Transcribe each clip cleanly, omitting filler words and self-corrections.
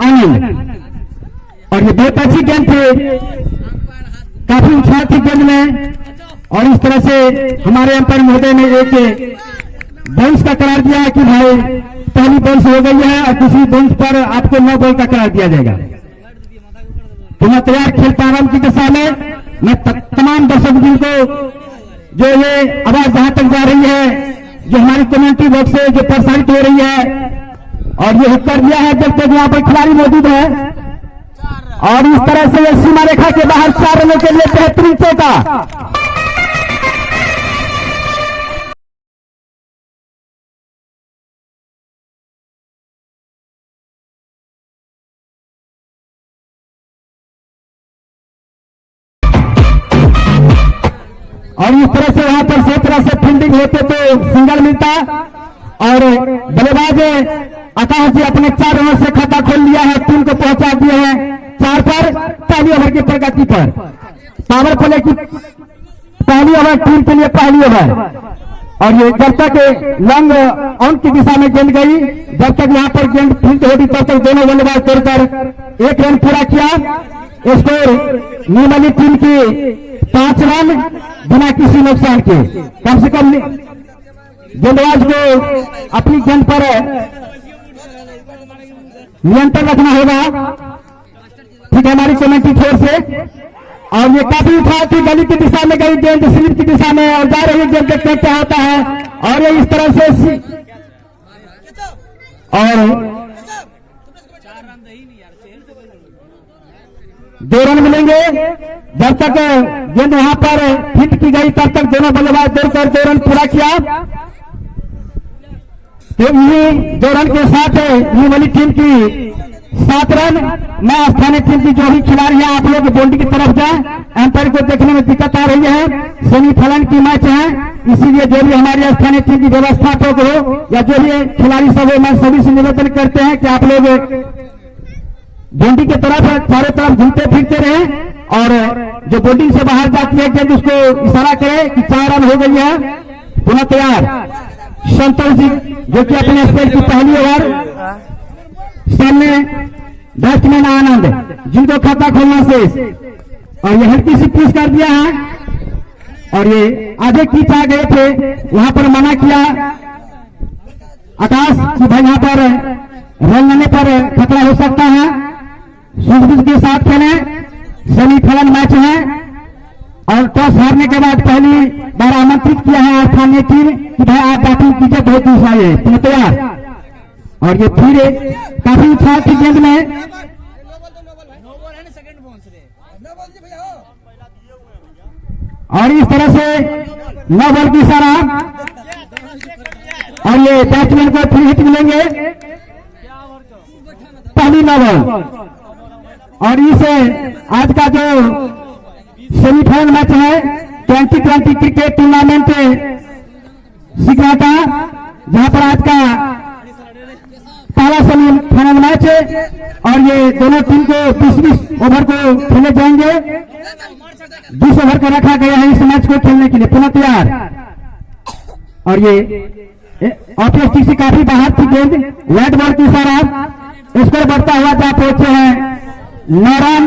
आनंद। और ये बहुत अच्छी गेंद थी, काफी उछाल थी गेंद में। और इस तरह से हमारे अंपायर महोदय ने एक बाउंस का करार दिया है कि भाई पहली बाउंस हो गई है और दूसरी बाउंस पर आपको 9 बॉल का करार दिया जाएगा। पुनः तैयार खेल प्रारंभ की दशा में मैं तमाम दर्शक को जो ये आवाज जहां तक जा रही है, जो हमारी कम्युनिटी बॉक्स से जो प्रसारित हो रही है, और ये कर दिया है जब तक यहाँ पर खिलाड़ी मौजूद है। और इस तरह से ये सीमा रेखा के बाहर 4 रनों के लिए बेहतरीन चौका। और इस तरह से वहां पर सही तरह से फील्डिंग होते तो सिंगल मिलता। और बल्लेबाज आकाश जी अपने 4 रनों से खाता खोल लिया है, टीम को पहुंचा दिए हैं 4 पर पहली ओवर की प्रगति पर। पावर प्ले की पहली ओवर टीम के लिए पहली ओवर। और ये जब तक लॉन्ग ऑन की दिशा में गेंद गई, जब तक यहाँ पर गेंद फील्ड होगी तब तक दोनों बल्लेबाज तोड़कर 1 रन पूरा किया। स्कोर नीमली टीम की 5 रन बिना किसी नुकसान के। कम से कम गेंदबाज को अपनी गेंद पर नियंत्रण रखना होगा, ठीक है, हमारी कमेटी की ओर से। और ये काफी उछाल थी, गली की दिशा में गई गेंद, स्लिप की दिशा में, और जा रही गेंद देखते क्या होता है। और ये इस तरह से और 2 रन मिलेंगे। जब तक गेंद वहां पर हिट की गई तब तक दोनों बल्लेबाज दौड़कर 2 रन पूरा किया। तो ये 2 रन के साथ ये वाली टीम की 7 रन। मैं स्थानीय टीम की जो भी खिलाड़ी है आप लोग बाउंड्री की तरफ जाए, एम्पायर को देखने में दिक्कत आ रही है, सेमीफाइनल की मैच है, इसीलिए जो भी हमारी स्थानीय टीम की व्यवस्थापक हो या जो भी खिलाड़ी सब हो, मैं सभी से निवेदन करते हैं कि आप लोग बाउंड्री की तरफ चारों तरफ घूमते फिरते रहे। और जो बाउंड्री से बाहर जाती है गेंद उसको इशारा करे कि 4 रन हो गई है। पुनः तैयार संतोष जी जो कि अपने स्पेल की पहली ओवर, सामने बैट्समैन आनंद जिनको खाता खोलना शेष। और ये हल्की सी पुश कर दिया है। और ये आगे की आ गए थे, वहां पर मना किया आकाश कि भाई यहाँ पर रन लेने पर खतरा हो सकता है, सूझबूझ के साथ खेलें, सेमीफाइनल मैच है। और टॉस हारने के बाद पहली बार आमंत्रित किया है स्थानीय टीम कि भाई आप बैटिंग कीजिए, बहुत दूसरा है तैयार। और ये फिर काफी उछाल थी गेंद में। और इस तरह से 9 बॉल की इशारा। और ये बैट्समैन को फिर हिट मिलेंगे, पहली 9 बॉल। और इस आज का जो सेमीफाइनल मैच है 2020 क्रिकेट टूर्नामेंट सिकराटा, जहां पर आज का पहला सेमीफाइनल मैच है। और ये दोनों टीम को 20 ओवर को खेले जाएंगे, 20 ओवर को रखा गया है इस मैच को खेलने के लिए। पुनः तैयार। और ये ऑफिस से काफी बाहर थी गेंद, वाइड बॉल की इशारा। स्कोर बढ़ता हुआ जा पहुंचे हैं 9 रन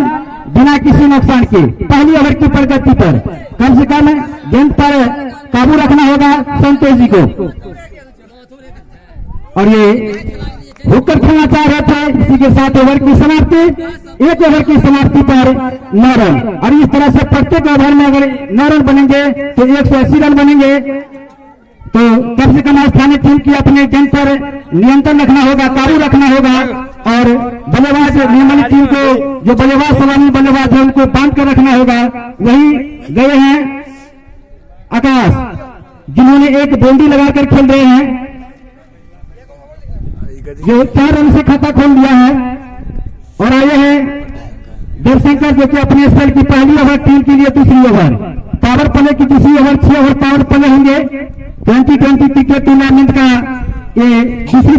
बिना किसी नुकसान के पहली ओवर की प्रगति पर। कम से कम गेंद पर काबू रखना होगा संतोष जी को। और ये हुक्कर खेलना चाह रहे थे, इसी के साथ ओवर की समाप्ति, 1 ओवर की समाप्ति पर 9 रन। और इस तरह से प्रत्येक ओवर में अगर 9 रन बनेंगे तो 180 रन बनेंगे। तो कम से कम स्थानीय टीम की अपने गेंद पर नियंत्रण रखना होगा, काबू रखना होगा। और बल्लेबाज नीमली टीम को जो बल्लेबाज सवानी बल्लेबाज है उनको बांध कर रखना होगा। वही गए हैं आकाश जिन्होंने एक बाउंड्री लगाकर खेल रहे हैं, जो 4 रन से खाता खोल दिया है। और आए हैं देवशंकर जो कि अपने स्पेल की पहली ओवर टीम के लिए दूसरी ओवर, पावर प्ले की दूसरी ओवर 6 ओवर पावर प्ले होंगे 2020 क्रिकेट टूर्नामेंट का ये दूसरी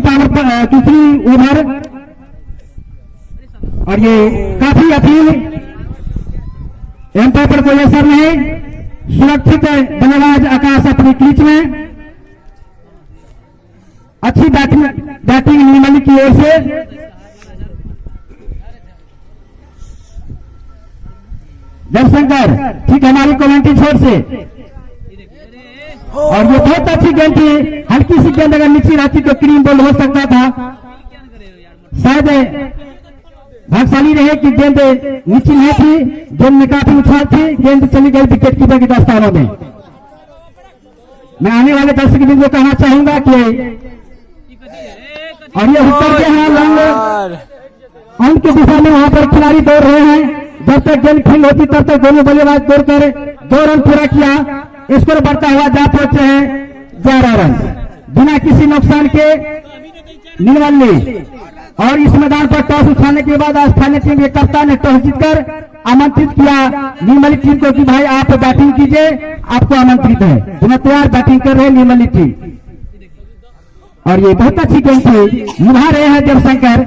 ओवर। और ये काफी अपील एम्पायर पर कोई असर नहीं, सुरक्षित बल्लेबाज आकाश अपनी क्रीज में, अच्छी बैटिंग नीमली की ओर से। जयशंकर, ठीक हमारी कमेंट्री छोर से। और ये बहुत अच्छी गेंद थी, हल्की सी गेंद अगर नीचे रहती तो क्रीम बॉल हो सकता था। शायद भाग्यशाली रहे कि गेंद नीचे नहीं थी, गेंद में काफी उछाल थी, गेंद चली गई विकेट कीपर के दस्तानों में। मैं आने वाले दर्शक बिंदु को कहना चाहूंगा कि और ये उत्तर के हैं लॉन्ग अंक की दिशा में वहां पर खिलाड़ी दौड़ रहे हैं। जब तक गेंद खेल होती तब तक दोनों बल्लेबाज दौड़कर 2 रन पूरा किया। स्कोर बढ़ता हुआ जा पहुंचे हैं 11 रन बिना किसी नुकसान के नीलवल्ली। और इस मैदान पर टॉस उछालने के बाद स्थानीय टीम के कप्तान ने टॉस जीतकर आमंत्रित किया नीलवल्ली टीम को कि भाई आप बैटिंग कीजिए, आपको आमंत्रित है। दोनों तैयार बैटिंग कर रहे हैं नीलवल्ली टीम। और ये बहुत अच्छी गेंद थी, निभा रहे हैं जयशंकर,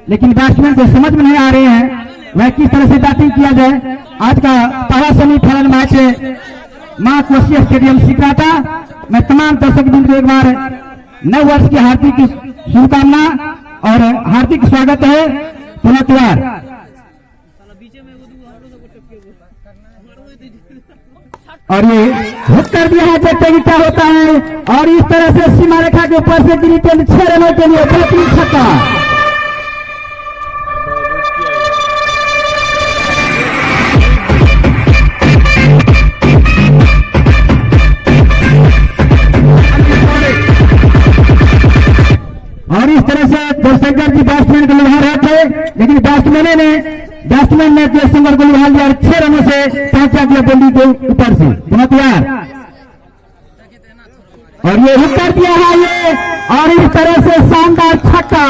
लेकिन बैट्समैन को समझ में नहीं आ रहे हैं वह किस तरह से बैटिंग किया जाए। आज का पहला सेमीफाइनल मैच है मां कोसी स्टेडियम सिकराटा। मैं तमाम दर्शक बिंदु को एक बार नव वर्ष की हार्दिक शुभकामना और हार्दिक स्वागत है। पुनः तैयार और ये हुक कर दिया है, देखते हैं क्या होता है। और इस तरह से सीमा रेखा के ऊपर से गिरी गेंद 6 रनों के लिए बेहतरीन छक्का। और इस तरह से जयशंकर जी बैट्समैन को लुभा रहे थे, लेकिन बैट्समैन ने जयशंकर को लुभा लिया और 6 रनों से पहुंचा दिया बल्ली के ऊपर से। पुनः तैयार और ये हुक कर दिया है ये, और इस तरह से शानदार छक्का।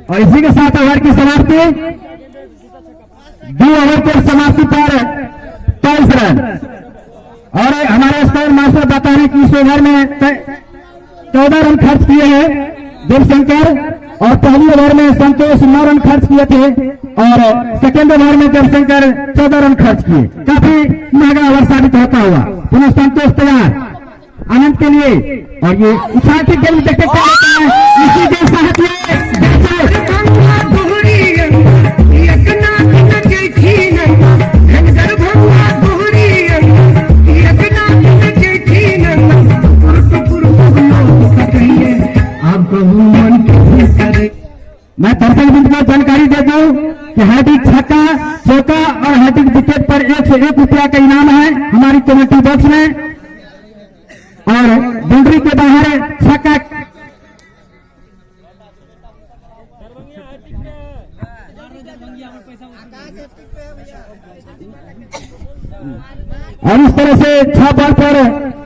और इसी के साथ ओवर की समाप्ति, 2 ओवर के समाप्ति पर 23 रन। और हमारे स्कोर मास्टर बता रहे कि इस ओवर में 14 रन खर्च किए हैं जयशंकर, और पहली ओवर में संतोष 9 रन खर्च किए थे, और सेकेंड ओवर में जयशंकर 14 रन खर्च किए। काफी महंगा ओवर साबित होता हुआ। पुनः संतोष तैयार आनंद के लिए। और ये उछाल की गेंद देखते क्या होता है, इसी के साथ मैं दर्शक बिंदु को जानकारी दे दूं कि हैट्रिक छक्का, चौका और हैट्रिक विकेट पर 101 रुपया का इनाम है हमारी कमेटी बॉक्स में। और बाउंड्री के बाहर छक्का और इस तरह से 6 बॉल पर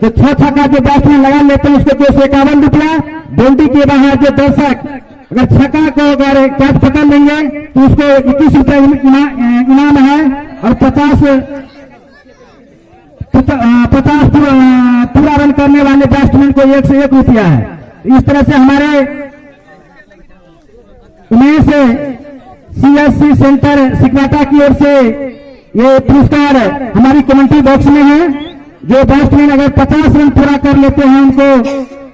जो 6 छक्का जो बैट्समैन लगा लेते हैं उसको 251 रुपया। बाउंड्री के बाहर जो दर्शक अगर छक्का को अगर कैच पकड़ लेंगे तो उसको 21 रुपया इनाम है, और 50 पूरा रन करने वाले बैट्समैन को 101 रुपया है। इस तरह से हमारे उमेश CSC सेंटर सिकराटा की ओर से ये पुरस्कार हमारी कमेंट्री बॉक्स में है। जो बैट्समैन अगर 50 रन पूरा कर लेते हैं उनको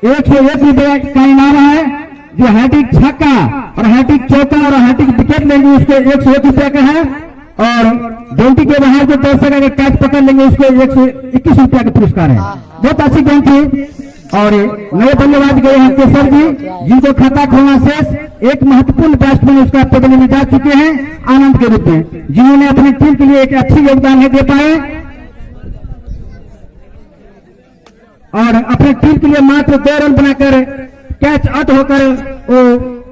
101 रुपये का इनाम है। जो हैट्रिक छक्का और हैट्रिक चौका और हैट्रिक विकेट लेंगे उसको 101 रुपये का है, और बाउंड्री के बाहर जो दर्शक अगर कैच पकड़ लेंगे उसको 121 रुपया का पुरस्कार है। बहुत अच्छी गेंद थी। और नए बल्लेबाज गए हैं केसर जी, जिनको खाता खोलना शेष। एक महत्वपूर्ण बैट्समैन उसका बदले में जा चुके हैं आनंद के रूप में, जिन्होंने अपनी टीम के लिए एक अच्छी योगदान नहीं दे पाए और अपनी टीम के लिए मात्र 2 रन बनाकर कैच आउट होकर वो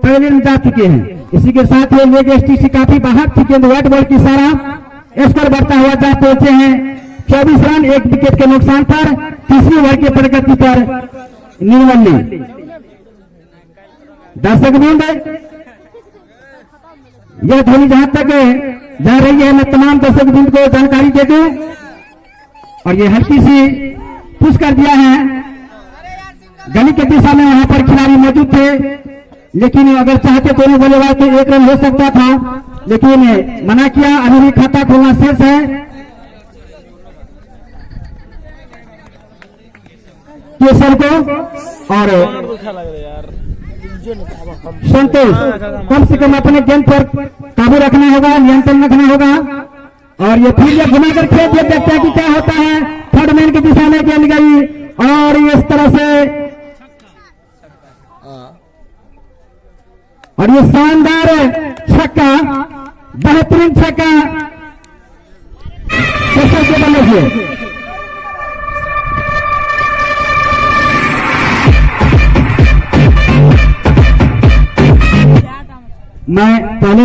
पहले में जा चुके हैं। इसी के साथ ये लेग स्टिक से काफी बाहर थी गेंद, व्हाइट बॉल की सारा स्कोर बढ़ता हुआ जा पहुंचे हैं 24 रन 1 विकेट के नुकसान पर। तीसरी ओवर की प्रगति पर नीलवल्ली। दर्शक बिंद यह ध्वनि जहां तक जा रही है, मैं तमाम दर्शक बिंद को जानकारी दे दूं। और ये हल्की सी पुश कर दिया है, गली के दिशा में वहां पर खिलाड़ी मौजूद थे, लेकिन अगर चाहते दोनों बल्लेबाज तो 1 रन हो सकता था। लेकिन मना किया। अभी भी खाता खोलना शेष है। केसर को और संतोष कम से कम अपने गेंद पर काबू रखना होगा, नियंत्रण रखना होगा। और ये फिर ये घुमाकर खेल दिया, देखते हैं कि क्या होता है। थर्ड मैन की दिशा में गेंद गई और इस तरह से और ये शानदार छक्का, बेहतरीन छक्का केसर के बल्ले से। मैं पहले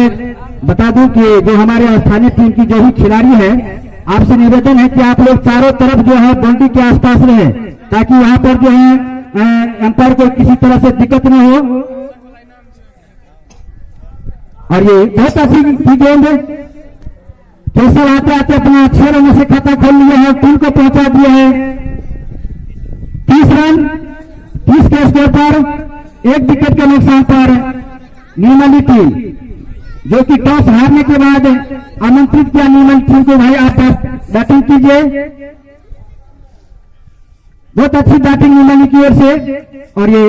बता दूं कि जो हमारे स्थानीय टीम की जो भी खिलाड़ी है, आपसे निवेदन है कि आप लोग चारों तरफ जो है बाउंड्री के आसपास रहे, ताकि वहां पर जो है एम्पायर को किसी तरह से दिक्कत न हो। और ये बहुत अच्छी गेंद कैसे आते आते अपना 6 रनों से खाता खोल लिया है, टीम को पहुंचा दिया है 30 रन। 30 के स्कोर पर 1 विकेट के नुकसान पर नीमली टीम, जो कि टॉस हारने के बाद आमंत्रित किया नीमली टीम को, भाई आप बैटिंग कीजिए। बहुत अच्छी बैटिंग नीमली की ओर से। और ये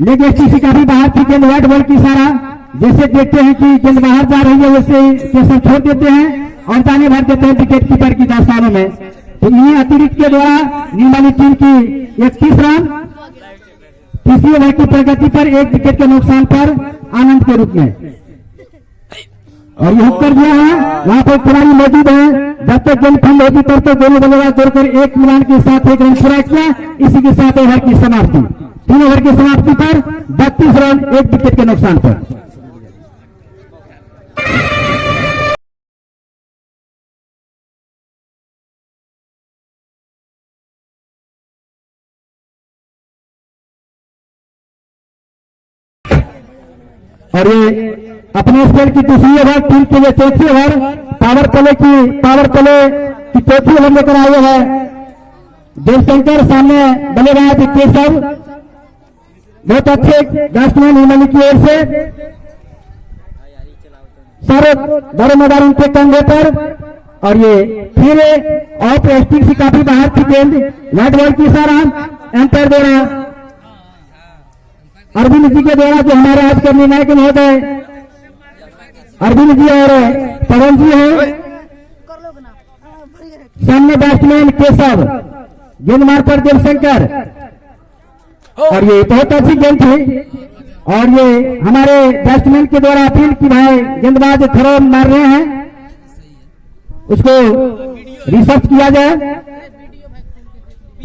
लेग एसटीसी का भी बाहर थी गेंद, व्हाइट बॉल की इशारा। जैसे देखते हैं कि गेंद बाहर जा रही है, वैसे केसर छोड़ देते हैं और जाने भर देते हैं विकेट कीपर की दास्तानों में। तो इन्हीं अतिरिक्त के द्वारा नीमली टीम की 31 रन, तीसरी ओवर की प्रगति पर 1 विकेट के नुकसान पर आनंद के रूप में। और ये हुक कर दिया है, वहां पर खिलाड़ी मौजूद है। जब तक गेंद फील्ड होगी तब तक दोनों बल्लेबाज दौड़कर 1 मिलान के साथ 1 रन पूरा किया। इसी के साथ ओवर की समाप्ति, 3 ओवर की समाप्ति पर 32 रन 1 विकेट के नुकसान पर। और ये अपने स्पेल की दूसरी ओवर, टीम के लिए चौथी ओवर, पावर प्ले की चौथी ओवर लेकर आए हैं देवशंकर। सामने बल्लेबाज केशव, बहुत अच्छे बैट्समैन नीमली की ओर से। सारे बड़े मैदान उनके कंधे पर। और ये फिर ऑफ स्टिक से काफी बाहर थी गेंद, व्हाइट बॉल की इशारा एम्पायर द्वारा, अरविंद जी के द्वारा, जो हमारे आज के निर्णायक महोदय अरविंद जी और पवन जी हैं। सामने बैट्समैन केशव, गेंदमार पर देवशंकर। और ये बहुत अच्छी गेंद थी। और ये हमारे बैट्समैन के द्वारा अपील की भाई गेंदबाज थ्रो मार रहे हैं, उसको रिसर्च किया जाए।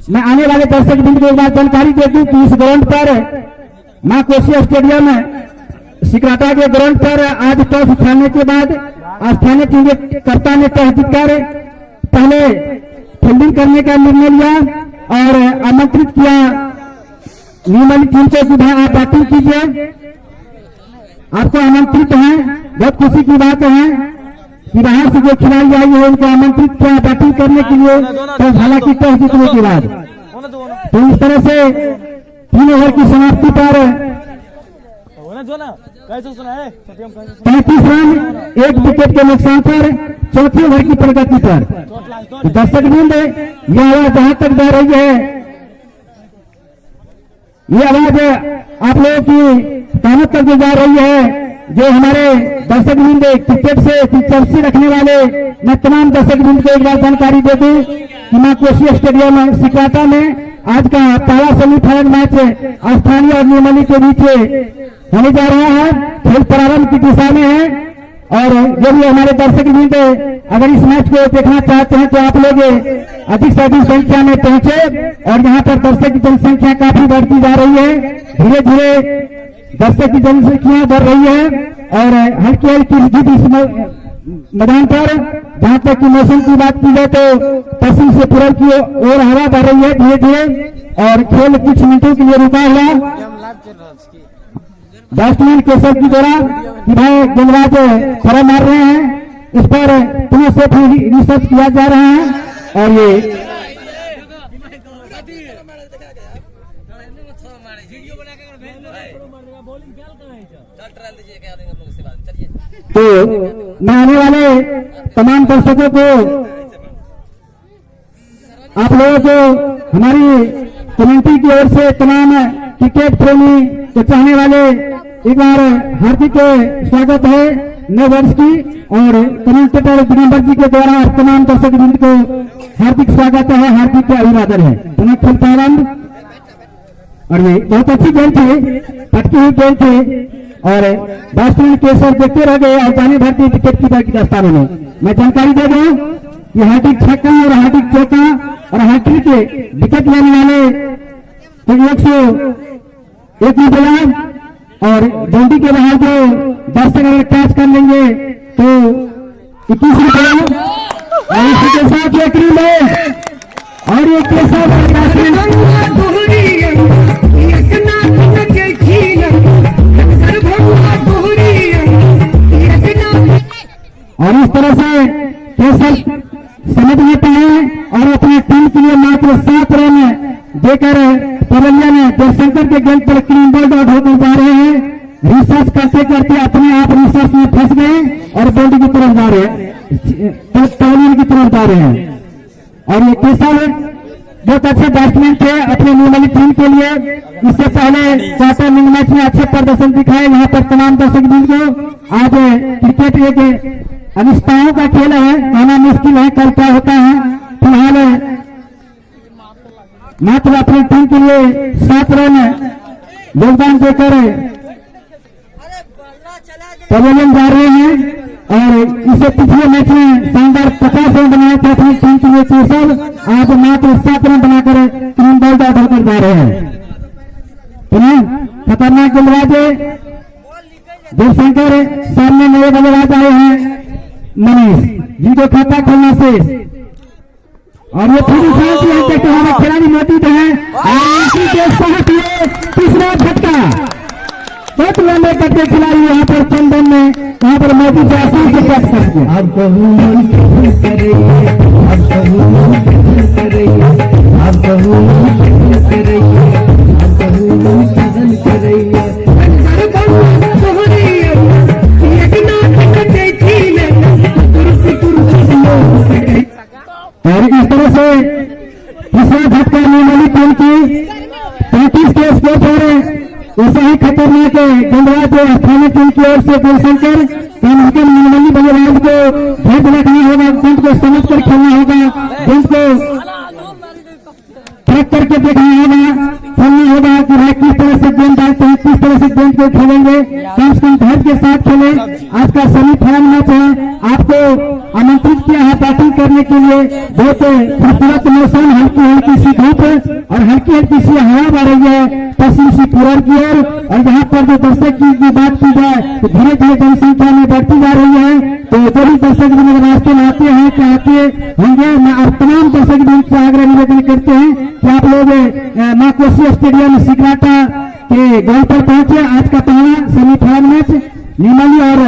मैं आने वाले दर्शक बिंदु को एक बार जानकारी दे दूं कि इस ग्राउंड पर मां कोसी स्टेडियम सिकराटा के ग्राउंड पर आज टॉस उछालने के बाद स्थानीय टीम के कर्ता ने टॉस जीतकर पहले फील्डिंग करने का निर्णय लिया और आमंत्रित किया नीमली टीम को कि भाई आप बैटिंग कीजिए। आपको आमंत्रित है, बहुत खुशी की बात है कि बाहर से जो खिलाड़ी आई है उनको आमंत्रित किया बैटिंग करने के लिए। तो हालांकि टॉस जीतने के बाद तो इस तरह से 3 ओवर की समाप्ति पर 35 रन 1 विकेट के नुकसान पर चौथी ओवर की प्रगति पर। दर्शक वृंद, यह आवाज जहां तक जा रही है, ये आवाज आप लोगों की कानों तक जो जा रही है, जो हमारे दर्शक वृंद क्रिकेट से दिलचस्पी रखने वाले, मैं तमाम दर्शक वृंद को एक बार जानकारी दे दूं कि मां कोसी स्टेडियम सिकराटा में आज का पहला सेमीफाइनल मैच स्थानीय और नीमली के बीच होने जा रहा है। खेल प्रारंभ की दिशा में है। और जो भी हमारे दर्शक वृंद अगर इस मैच को देखना चाहते हैं तो आप लोग अधिक से अधिक संख्या में पहुंचे। और यहाँ पर दर्शक की जनसंख्या काफी बढ़ती जा रही है, धीरे धीरे दर्शक की जनसंख्या बढ़ रही है। और हल्की हल्की स्थिति इस मैदान पर, जहां तक की मौसम की बात की जाए तो पश्चिम से पूरब की ओर हवा बढ़ रही है धीरे धीरे। और खेल कुछ मिनटों के लिए रुका हुआ। बैट्समैन केसर की द्वारा कि भाई गेंदबाज थ्रो मार रहे हैं, इस पर पुनः से फिर रिसर्च किया जा रहा है। और ये तो मैं आने वाले तमाम दर्शकों को, आप लोगों को हमारी कमेटी की ओर से तमाम क्रिकेट प्रेमी के चाहने वाले एक बार हार्दिक स्वागत है नए वर्ष की, और कमेंटेटर दिगंबर जी के द्वारा तमाम दर्शक वृंद को हार्दिक स्वागत है, हार्दिक अभिवादन है। पुनः खेल प्रारंभ, और ये बहुत अच्छी गेंद थी, पटकी हुई गेंद थी, और बैट्समैन केसर देखते रह गए और जाने भरती विकेट कीपर की दस्ताने में। मैं जानकारी दे दूं कि हैट्रिक छक्का और हैट्रिक चौका और हैट्रिक के विकेट लेने वाले 101 बल्लेबाज, और बाउंड्री के बाहर जो दर्शक अगर कैच कर लेंगे तो 21 रुपये, और इसी के साथ ये क्रीम है, और ये केसर और इस तरह से केसर समझ लेते हैं और अपनी टीम के लिए मात्र 7 रन देकर पवलियन जयशंकर के गेंद पर क्लीन बोल्ड आउट होकर जा रहे हैं। रिसर्च करते करते अपने आप रिसर्च में फंस गए और बोल्ड की तरफ जा रहे हैं, पवलियन की तरफ जा रहे हैं। और ये केसर बहुत अच्छे बैट्समैन थे अपने निर्मली टीम के लिए। इससे पहले क्वार्टर फाइनल मैच में अच्छे प्रदर्शन दिखाए। यहाँ पर तमाम दर्शक को आज क्रिकेट एक अनिश्चितताओं का खेल है, कहना मुश्किल है कल क्या होता है। फिलहाल मात्र अपनी टीम के लिए 7 रन योगदान देकर पवेलियन जा रहे हैं, और इसे पिछले मैच में शानदार 50 रन बनाए थे अपनी टीम के लिए केसर, आज मात्र 7 रन बनाकर क्लीन बोल्ड आउट होकर जा रहे हैं। पुनः खतरनाक गेंदबाज जयशंकर, सामने नए बल्लेबाज आए हैं मनीष जिनको खाता खोलना शेष, और ये पूरी शांति है हमारे खिलाड़ी मौजूद हैं, और इसी के साथ ये तीसरा झटका बहुत लंबे कट्टे खिलाड़ी यहाँ पर चंदन में यहाँ पर मौजूद है। के कैच करके आप और इस तरह से तीसरा झटका निर्मली टीम की 35 के स्कोर पर ऐसा ही खतरनाक गेंदबाज स्थानीय टीम की ओर से जयशंकर, निर्मली बल्लेबाज को ध्यान रखना होगा, गेंद को समझ कर खेलना होगा, गेंद को ट्रैक करके देखना होगा, खेलना होगा कि भाई किस तरह से गेंद डालते हैं, किस तरह से गेंद को खेलेंगे, कम से कम धैर्य के साथ खेले। आज का सेमीफाइनल मैच है, आपको आमंत्रित किया है बैटिंग करने के लिए। बहुत खूबसूरत मौसम, हल्की हल्की सी धूप और हल्की हल्की सी हवा आ रही है पश्चिम से पूरब की ओर, और यहाँ पर जो दर्शक की बात की जाए तो धीरे धीरे जनसंख्या में बढ़ती जा रही है। तो जो भी दर्शक रास्ते में आते हैं कि आते होंगे, मैं और तमाम दर्शक से आग्रह निवेदन करते हैं कि आप लोग मां कोसी स्टेडियम सिकराटा के गोल पर पहुंचे। आज का पहला सेमीफाइनल मैच निर्मली और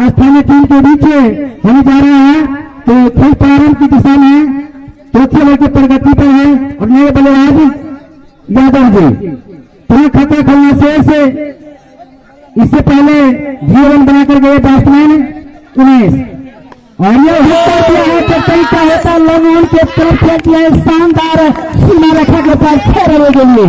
स्थानीय टीम के बीच होने जा रहा है। तो खेल प्रारंभ की दिशा में चौथे ओवर की प्रगति पर है, और नए बल्लेबाज यादव जी पुनः खाता खोलना शेष। इससे पहले 0 रन बनाकर गए बैट्समैन उमेश, और ये हिट दिया है तो तरीका होता लॉन्ग के तरफ से किया है शानदार सीमा रेखा के पास 6 रनों के लिए।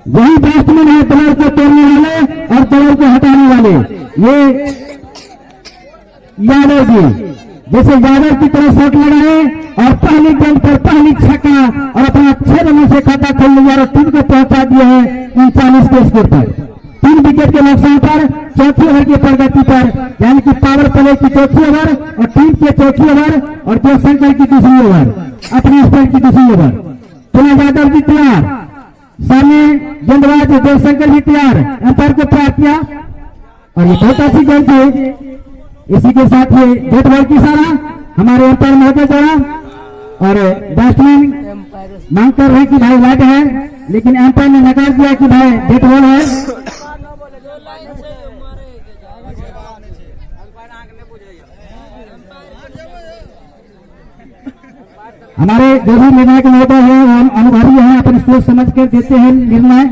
वही बैट्समैन है दौड़ को तोड़ने वाले और दौड़ को हटाने वाले, ये यादव जी। जैसे यादव की तरह शॉट लगाए और पहली गेंद पर पहली छक्का और अपना 6 रनों से खाता खोल लिया और टीम को पहुंचा दिया है 39 के स्कोर पर। 3 विकेट के नुकसान पर चौथी ओवर की प्रगति पर, यानी कि पावर प्ले की चौथी ओवर और टीम के चौथी ओवर और जयशंकर की दूसरी ओवर, अपनी स्पेल की दूसरी ओवर। पुनः यादव जी तैयार, सामने गेंदबाज जयशंकर भी तैयार, अंपायर को तैयार किया, और ये बहुत अच्छी गेंद थी। इसी के साथ ये डेट बॉल की इशारा हमारे अंपायर महोदय द्वारा, और बैट्समैन मांग कर रहे कि भाई वाइड है, लेकिन अंपायर ने नकार दिया कि भाई डेट बॉल है। हमारे जो भी निर्णायक महोदय है अनुभवी हैं, अपन सोच समझ कर देते हैं निर्णय।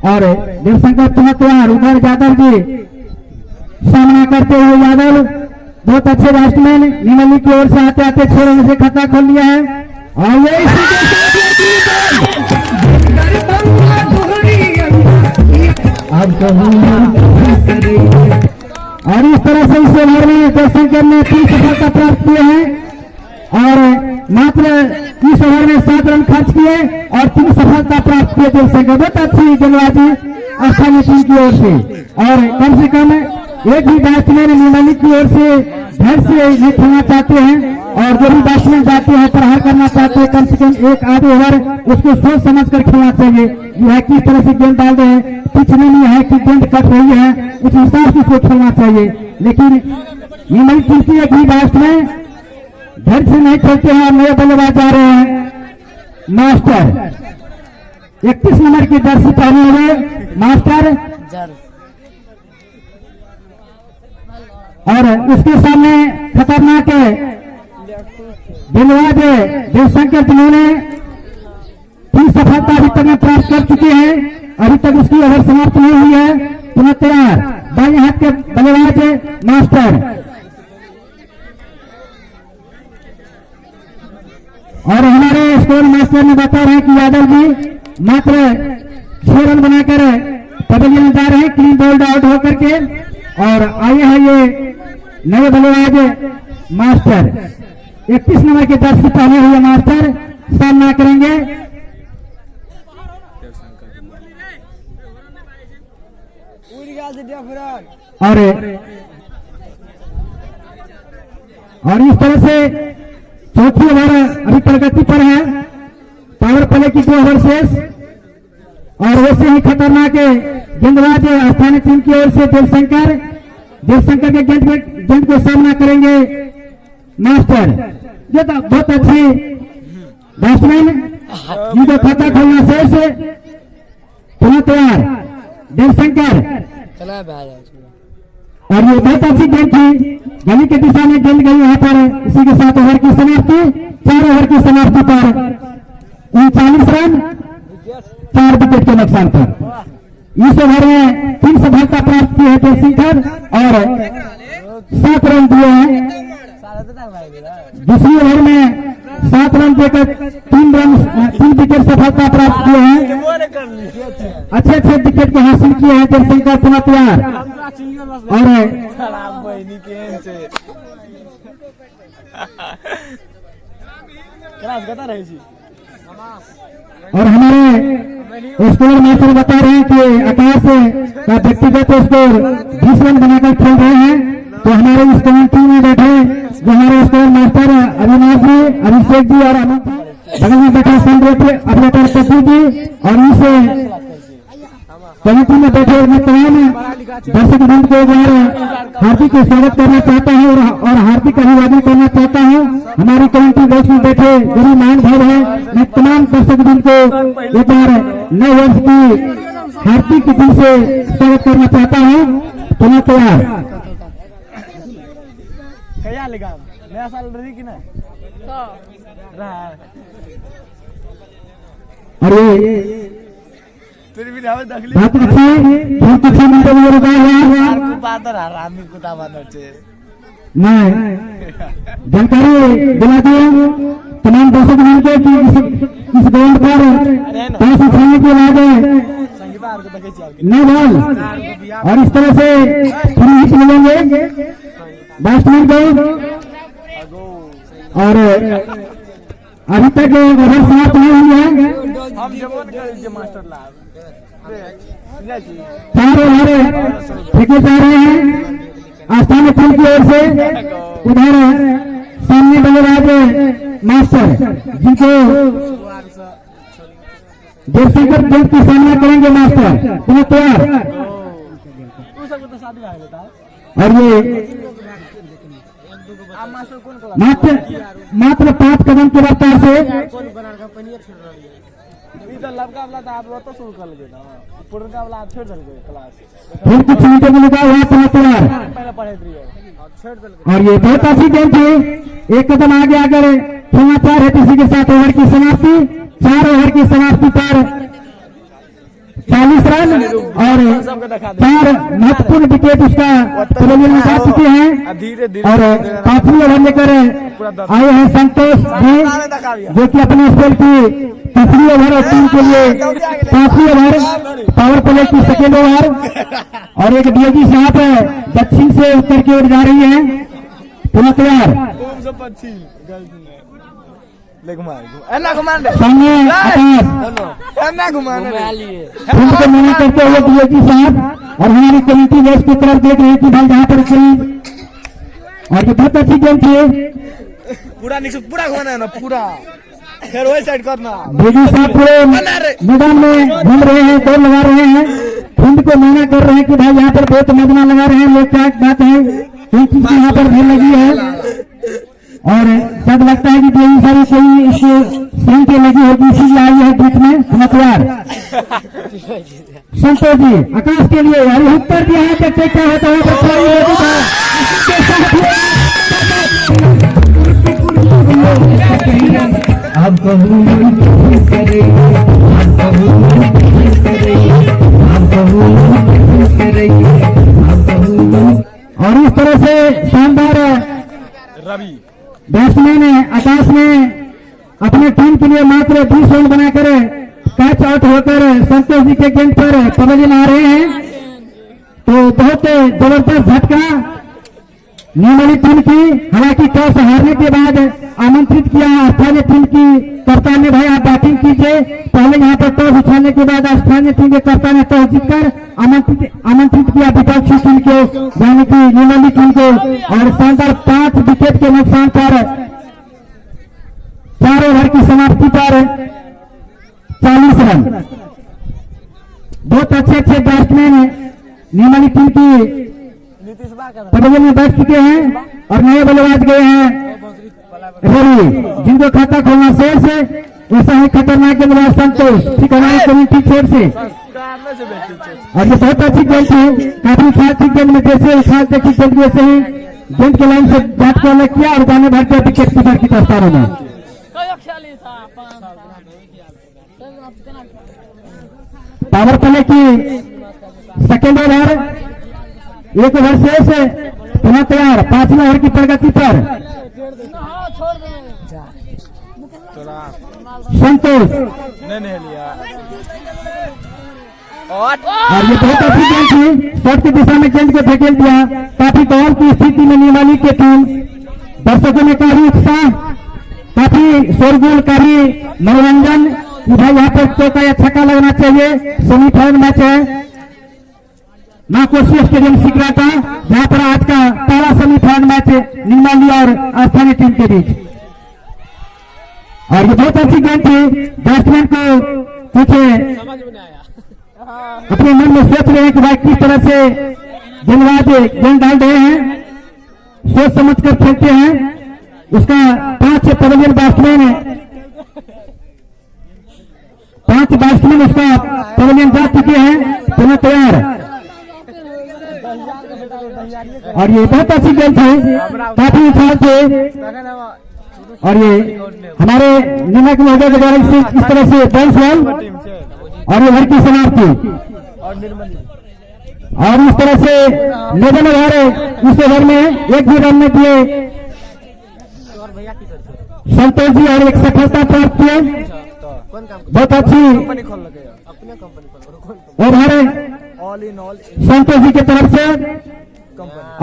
और देवशंकर तुमतवार उधर यादव जी सामना करते हुए यादव बहुत अच्छे बैट्समैन निमली की ओर से आते आते 6 रन से खाता खोल लिया है। और ये और इस तरह से इस ओवर में देवशंकर ने 3 सफलता प्राप्त किए हैं और मात्र इस ओवर में 7 रन खर्च किए और 3 सफलता प्राप्त किए देवशंकर। बहुत अच्छी गेंदबाजी स्थानीय टीम की ओर से। और कम से कम एक भी बैट्समैन निमली की ओर से धैर्य से ये खेलना चाहते हैं और जो भी बैट्समैन जाते हैं प्रहार करना चाहते हैं, कम से कम एक आधे ओवर उसको सोच समझ कर खेलना चाहिए। यह है किस तरह से गेंद डाल रहे हैं, पिच में नहीं है कि गेंद कट रही है, उस हिसाब से उसको खेलना चाहिए। लेकिन निमली टीम की एक भी बैट्समैन धैर्य से नहीं खेलते हैं और नए बल्लेबाज जा रहे हैं। मास्टर 31 नंबर की जर्सी पहने हुए मास्टर और उसके सामने खतरनाक बल्लेबाज देवशंकर, जिन्होंने 3 सफलता अभी तक प्राप्त कर चुके हैं। अभी तक उसकी ओवर समाप्त नहीं हुई है। पुनः तैयार बाएं हाथ के बल्लेबाज मास्टर और हमारे स्कोर मास्टर ने बता रहे हैं कि यादव जी मात्र 6 रन बनाकर पवेलियन में जा रहे हैं क्लीन बोल्ड आउट होकर के। और आए हैं ये नए बल्लेबाज मास्टर 31 नंबर के जर्सी पहने हुए मास्टर सामना करेंगे। और इस तरह से चौथी ओवर अभी प्रगति पर है। पावर प्ले की 2 ओवर शेष और वैसे ही खतरनाक गेंदबाज स्थानीय टीम की ओर से देवशंकर के गेंद को सामना करेंगे मास्टर, जो बहुत अच्छी बैट्समैन जिनको खाता खोलना शेष। पुनः तैयार देवशंकर और ये बहुत अच्छी गेंद थी, गली के दिशा में गेंद गई यहाँ पर। इसी के साथ ओवर की समाप्ति, 4 ओवर की समाप्ति पर 39 रन 4 विकेट के नुकसान पर। इस ओवर में 3 सफलता प्राप्त की है देवशंकर और 7 रन दिए हैं। दूसरी ओवर में 7 रन देकर 3 विकेट सफलता प्राप्त किए हैं। अच्छे विकेट को हासिल किए हैं देवशंकर। पुनः तैयार और हमारे स्कोर मास्टर बता रहे हैं कि आकाश का व्यक्तिगत स्कोर 20 रन बनाकर खेल रहे हैं। तो हमारे इस कमेटी में बैठे जो हमारे स्कोर मास्टर अविनाश जी, अभिषेक जी और बगल में बैठे ऑपरेटर पप्पू जी और इस कमेटी में बैठे मैं तमाम दर्शक वृंद को हार्दिक स्वागत करना चाहता हूँ और हार्दिक अभिवादन करना चाहता हूँ। हमारी कमेटी बॉक्स में बैठे गरीब मान भाई है, मैं तमाम दर्शक वृंद को एक बार नए वर्ष की हार्दिक दिल से स्वागत करना चाहता हूँ। पुनः तैयार नया साल रही कि नहीं और ये जानकारी दिला दूं तमाम दर्शक मिलकर कि इस ग्राउंड पर टॉस उठाने के बाद नौ बॉल और इस तरह से फ्री हिट मिलेंगे बैट्समैन को। और अभी तक ओवर समाप्त नहीं हुई है। 4 ओवर फेंके जा रहे हैं स्थानीय टीम की ओर से। उधर सामने बल्लेबाज मास्टर जिनको देवशंकर गेंद की सामना करेंगे मास्टर। पुनः तैयार और ये मात्र 5 कदम की रफ्तार से फिर कुछ मीटर में लगा हुआ पुनः तैयार और ये बहुत अच्छी गेंद थी। एक कदम आगे आकर समाचार है। इसी के साथ ओवर की समाप्ति, 4 ओवर की समाप्ति पर 40 रन और 4 महत्वपूर्ण विकेट उसका पवेलियन में जा चुके हैं। और 5वीं ओवर लेकर आए हैं संतोष जी, जो कि अपने स्पेल की 3री ओवर और टीम के लिए 5वीं ओवर, पावर प्ले की 2nd ओवर। और एक डीएजी साहब दक्षिण से उत्तर की ओर जा रही है, पुनः तैयार सामने को मना करते हुए डीएजी साहब और हमारी कमेटी ने इसकी तरफ देख रही थी भाई जहाँ पर कोई, और ये बहुत अच्छी गेम थी। पूरा घुमाना है ना, पूरा फिर वही साइड करना। डीएजी साहब पूरे मैदान में घूम रहे हैं, दौड़ लगा रहे हैं, फील्ड को मना कर रहे हैं कि भाई यहाँ पर बहुत मैदान लगा रहे हैं लोग। क्या बात है, एक चीज यहाँ पर भीड़ लगी है और सब लगता है कि यही सारी कोई इस सीन के लगी होगी, इसीलिए आई है बीच में समाचार। संतोष जी आकाश के लिए अरे उत्तर दिया है, देखते क्या होता है। और इस तरह से शानदार रवि बैट्समैन आकाश ने अपने टीम के लिए मात्र 20 रन बनाकर कैच आउट होकर संतोष जी के गेंद पर पवेलियन आ रहे हैं। तो बहुत जबरदस्त झटका नीमली टीम की। हालांकि टॉस हारने के बाद आमंत्रित किया स्थानीय टीम की कप्तान ने, भाई आप बैटिंग कीजिए। पहले यहाँ पर टॉस उछालने के बाद स्थानीय टीम के कप्तान ने टॉस जीतकर आमंत्रित किया विपक्षी टीम को, यानी कि नीमली टीम को। और शानदार 5 विकेट के नुकसान पर 4 ओवर की समाप्ति पर 40 रन। बहुत अच्छे बैट्समैन नीमली टीम की पवेलियन में बैठ चुके हैं और नए बल्लेबाज गए हैं रवि, जिनको खाता खोलना शेर से ऐसा ही खतरनाक गेंदबाज संतोष, ठीक हमारी कम्युनिटी छोर से। और ये बहुत अच्छी गेंद थी, काफी खासी गेंद में जैसे खास देखी गेंद जैसे ही गेंद के लाइन से बैट को अलग किया और जाने भरते विकेट कीपर की दस्तारों में। पावर प्ले की 2nd ओवर, 1 ओवर शेष, पुनः तैयार 5वीं ओवर की प्रगति पर संतोष। नहीं लिया और ये बहुत अच्छी गेंद थी, शॉट की दिशा में गेंद को धकेल दिया। काफी दौड़ की स्थिति में नीमली के टीम, दर्शकों में काफी उत्साह, काफी शोरगुल, काफी मनोरंजन कि भाई यहाँ पर चौका या छक्का लगना चाहिए। सेमीफाइनल मैच है मां कोसी स्टेडियम सिकराटा, जहां पर आज का पहला सेमीफाइनल मैच नीमली और स्थानीय टीम के बीच। और ये बहुत अच्छी गेंद थी, बैट्समैन को कुछ अपने मन में सोच रहे हैं कि भाई किस तरह से गेंदबाज गेंद डाल रहे हैं, सोच समझ कर खेलते हैं। उसका 5 पवेलियन बैट्समैन, 5 बैट्समैन उसका पवेलियन जा चुके हैं, पुनः तैयार। और ये बहुत अच्छी गेंद थी, काफी उछाल थे। और ये हमारे निमक महोदय के द्वारा इस तरह से बाउंस बॉल और ये ओवर की समाप्ति। और इस तरह से मिडल ओवर, इस ओवर में 1 भी रन में दिए संतोष जी और एक सफलता प्राप्त किए। बहुत अच्छी ओवर संतोष जी की तरफ से।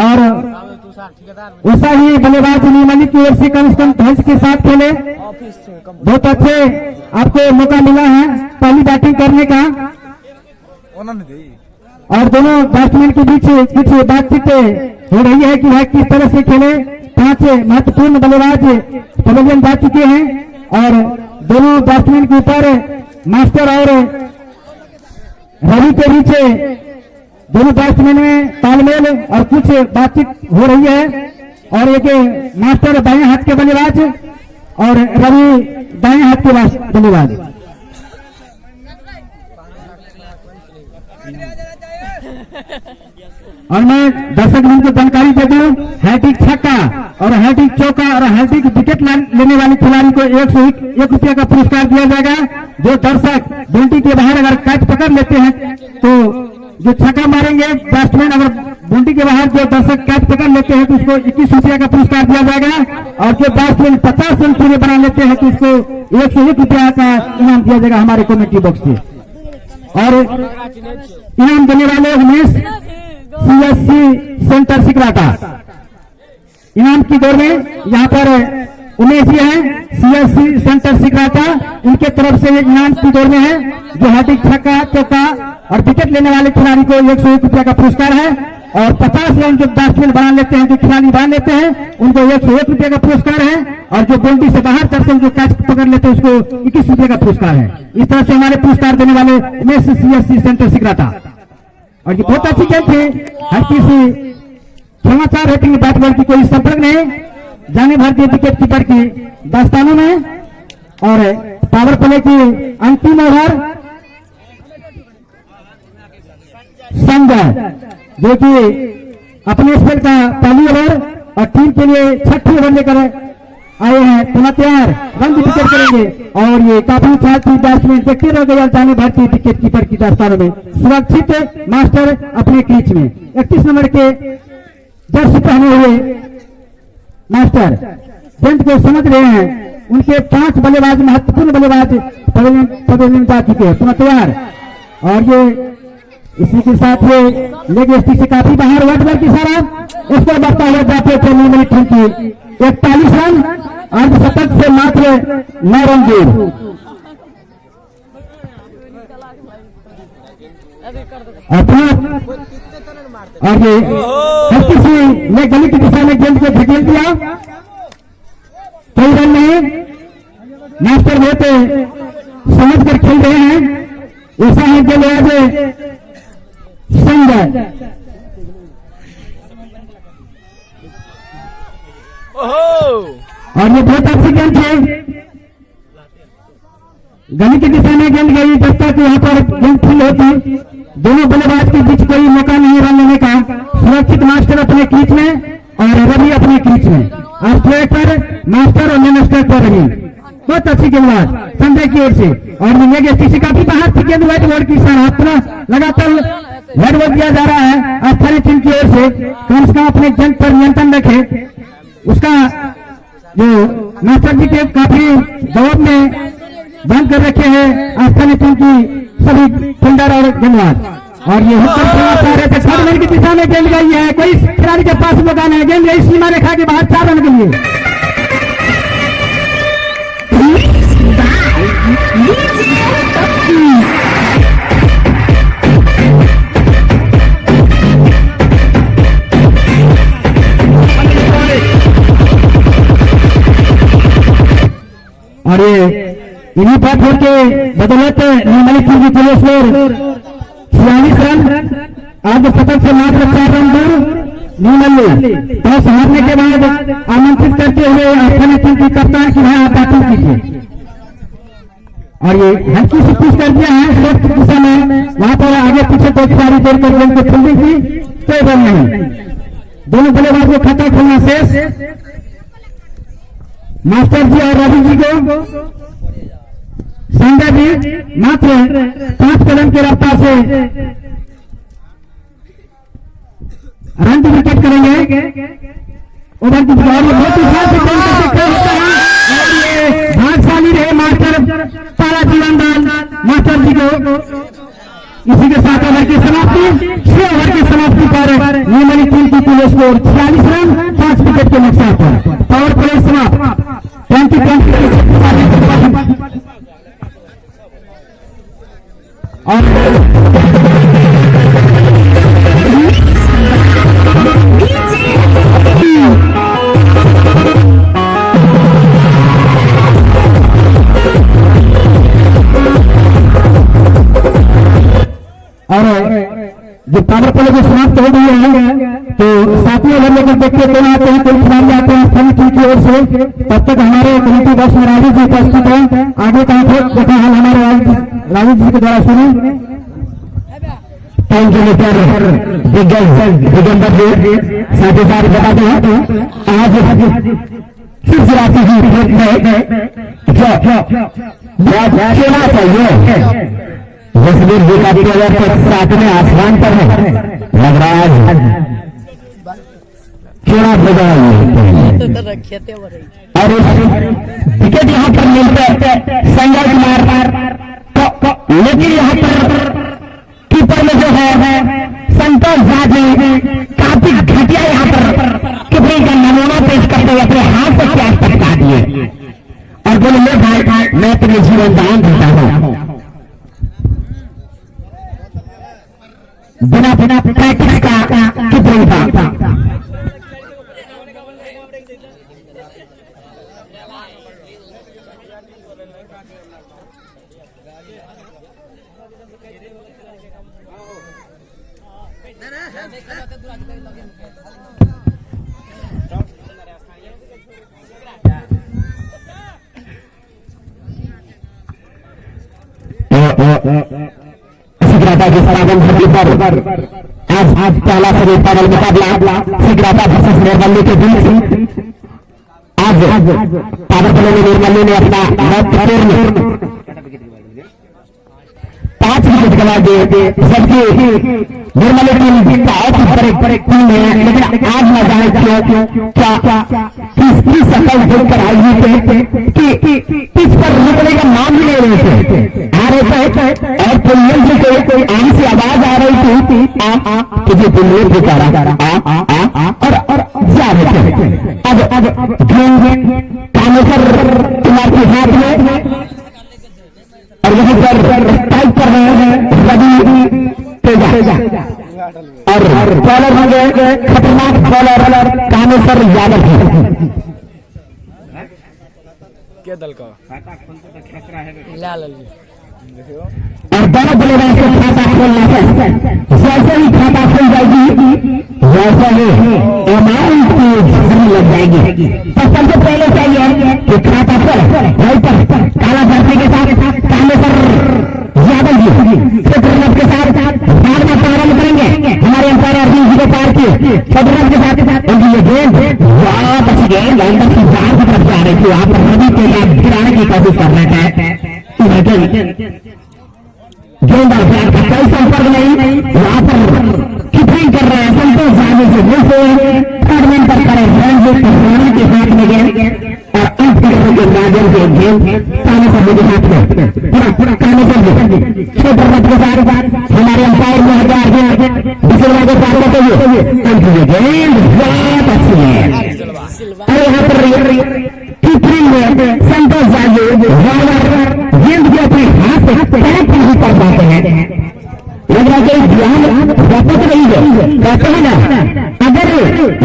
और ऐसा ही बल्लेबाज नीमली की ओर से कम से कम ढंग के साथ खेले। बहुत अच्छे आपको मौका मिला है पहली बैटिंग करने का। और दोनों बैट्समैन के बीच कुछ बातचीत हो रही है कि भाई किस तरह से खेले। 5 महत्वपूर्ण बल्लेबाज पवेलियन जा चुके हैं और दोनों बैट्समैन के ऊपर मास्टर और रवि के बीच दोनों बैट्समैन में तालमेल और कुछ बातचीत हो रही है। और एक मास्टर बाएं हाथ के बल्लेबाज और रवि दाएं हाथ के बल्लेबाज। और मैं दर्शक को जानकारी दे दूं, हैट्रिक छक्का और हैट्रिक चौका और हैट्रिक विकेट लेने वाले खिलाड़ी को 101 रुपया का पुरस्कार दिया जाएगा। जो दर्शक बाउंड्री के बाहर अगर कैच पकड़ लेते हैं तो जो छक्का मारेंगे बैट्समैन, अगर बाउंड्री के बाहर जो दर्शक कैच पकड़ लेते हैं तो उसको 21 रुपया का पुरस्कार दिया जाएगा। और जो बैट्समैन 50 रन पूरे बना लेते हैं तो उसको 101 रुपया का इनाम दिया जाएगा हमारे कमेटी बॉक्स से। और इनाम देने वाले उमेश CSC सेंटर सिकराटा। इनाम की दौड़ में यहाँ पर उमेश जी हैं CSC सेंटर सिकराटा, उनके तरफ से इनाम की दौड़ में है जो हैट्रिक छक्का चौका और विकेट लेने वाले खिलाड़ी को 101 रुपया का पुरस्कार है। और 50 रन जो बैट्समैन बना लेते हैं, जो खिलाड़ी बना लेते हैं, उनको 101 रुपया का पुरस्कार है। और जो बाउंड्री से बाहर दर्शक जो कैच पकड़ लेते हैं उसको 21 रुपये का पुरस्कार है। इस तरह से हमारे पुरस्कार देने वाले उमेश CSC सेंटर सिकराटा। और ये बहुत अच्छी गेम थी, हर किसी समाचार रेटिंग बैट बॉल की कोई संपर्क नहीं, जाने भारतीय विकेट कीपर की दास्तानों में। और पावर प्ले की अंतिम ओवर संजय जो कि अपने स्पेल का पहली ओवर और टीम के लिए छठी ओवर लेकर आए हैं, पुनः तैयार रन विकेट करेंगे। और ये काफी छात्र बैट्समैन देखते रह गए जाने भारतीय विकेट कीपर की दास्तानों में। सुरक्षित मास्टर अपने क्रीच में 31 नंबर के जर्सी पहने हुए मास्टर गेंद को समझ रहे हैं। उनके 5 बल्लेबाज महत्वपूर्ण बल्लेबाज पवेलियन जा चुके हैं, पुनः तैयार। और ये इसी के साथ ये लेग स्टिक से काफी बाहर वाइट बॉल की सारा इसको बढ़ता हुआ जाते थे नीमली टीम की 41 रन अर्धशतक से मात्र 9 रन दूर। और ये हर किसी ने गली की दिशा में गेंद को धकेल दिया, कोई रन नहीं। मास्टर बहुत समझ कर खेल रहे हैं, ऐसा है जो आज संजय। और ये बहुत अच्छी गेंद है, गली की दिशा में गेंद गई, जब तक यहाँ पर गेंद फील होती दोनों बल्लेबाज के बीच कोई मौका नहीं रन लेने का। सुरक्षित मास्टर अपने क्रीच में और रवि अपने क्रीच में, और स्ट्राइकर मास्टर और नॉन स्ट्राइकर रही। बहुत अच्छी गेंदबाज संजय की ओर से। और लेग स्टिक से काफी बाहर थी गेंद, व्हाइट बॉल की सारा लगातार व्हाइट बॉल दिया जा रहा है स्थानीय टीम की ओर से। कम से कम अपने जंग पर नियंत्रण रखे, उसका जो मास्टर जी के काफी दबाव में बंद कर रखे हैं स्थानीय टीम की सभी फील्डर और गेंदबाज। और ये थर्ड मैन की दिशा में गेंद गई है, कोई खिलाड़ी के पास मौका नहीं, गेंद गई सीमा रेखा के बाहर 4 रन के लिए। और ये इन्हीं बैट्समैन के बदौलत नीमली टीम की पुलिस स्कोर 46 रन अर्धशतक से मात्र 4 रन दूर। नीमली टॉस हारने के बाद आमंत्रित करते हुए स्थानीय टीम की कप्तान की भाई बैटिंग कीजिए। और ये हल्की से पुश कर दिया है लेफ्ट दिशा में, वहां पर आगे पीछे तो सारी देर कर गेंद को फील्डिंग की, कोई रन नहीं। दोनों बल्लेबाज को खाता खोलना शेष। मास्टर जी और रवि जी को संजय जी मात्र 5 कदम की रफ्तार से रन विकेट करेंगे। उधर की बहुत ही भागशाली रहे मास्टर तारा जीवनदान मास्टर जी को। इसी के साथ ओवर की समाप्ति, 6 ओवर की समाप्ति पर नीमली टीम की कुल स्कोर 46 रन 5 विकेट के नुकसान पर। पावर प्ले समाप्त 2020 और जो पावर प्ले जो समाप्त हो गई है तो 7वें ओवर लेकर देखते कौन आते हैं, कोई खिलाड़ी आते हैं स्थानीय टीम की ओर से। तब तक हमारे कमेटी बॉक्स में राजू जी उपस्थित हैं, आगे का देखा हम हमारे राजू जी के द्वारा सुने। 5 मीटर दिगंबर जी साथ ही साथ बता दें आज सिलसिलाती की भेंट में जो खेलना चाहिए जसवीर जी का प्लेयर तो साथ में आसमान पर है नवराज चुना और विकेट यहाँ पर मिलते संजय कुमार लेकिन यहाँ पर कीपर में जो है संतोष झा जी काफी घटिया यहाँ पर कीपिंग का नमूना पेश करते हुए अपने हाथ से कैच टपका दिए और बोले मैं भाई मैं अपने जीवन दान देता हूँ बिना प्रैक्टिस का कीपिंग का सिगराता के सरागन धरती पर आज पहला सेमीफाइनल मुकाबला सिगराता वर्सेस निर्मली के बीच आज पावर प्ले में निर्मली ने अपना महत्वपूर्ण 5 विकेट गंवा दिए जबकि निर्मली टीम बहुत बड़े टीम है लेकिन आज न जाने क्यों क्या किस सकल देखकर आई हुई कि पिच पर रुकने का नाम ही नहीं लेते आ रहे थे और पुलिस जी को कोई आम से आवाज आ रही थी तुझे पुलिस पुकारा और जा रहे थे अब गेंद कामेश्वर कुमार के हाथ में और वहीं पर स्ट्राइक कर रहे हैं रवि तेजा और बॉलर होंगे खतरनाक बॉलर कामेश्वर यादव क्या दल का और दोनों बल्लेबाज को खाता खोलना है जैसे ही खाता खुल जाएगी वैसे ही अमाउंट की झड़ी लग जाएगी तो सबसे पहले चाहिए कि खाता खोल वहीं पर काला जर्सी के साथ कामेश्वर यादव जी क्षेत्र के साथ बाद में प्रारंभ करेंगे हमारे अंपायर अर्जुन जी को पार किए क्षेत्र के साथ उनकी ये गेंद बहुत अच्छी गेंद अंदर की बाहर की तरफ से आ रही थी वहां पर रवि को याद गिराने की कोशिश कर रहे थे गेंद कोई संपर्क नहीं वहां पर कीपिंग कर रहे हैं संतोष झाजी से मिल से थर्ड मैन पर खड़े रणजीत के हाथ में गेंद और अंतरिक्ष के माध्यम से गेंद कामेश्वर के हाथ में पूरा कामेश्वर क्षेत्र मत के साथ हमारे अंपायर में बिसलवा के पार करते हुए गेंद बहुत अच्छी है और यहाँ पर कीपिंग में संतोष झाजी गेंद के अपने हाथ से पैर नहीं कर पाते हैं लग रहा है ध्यान वापस नहीं है कहते हैं ना अगर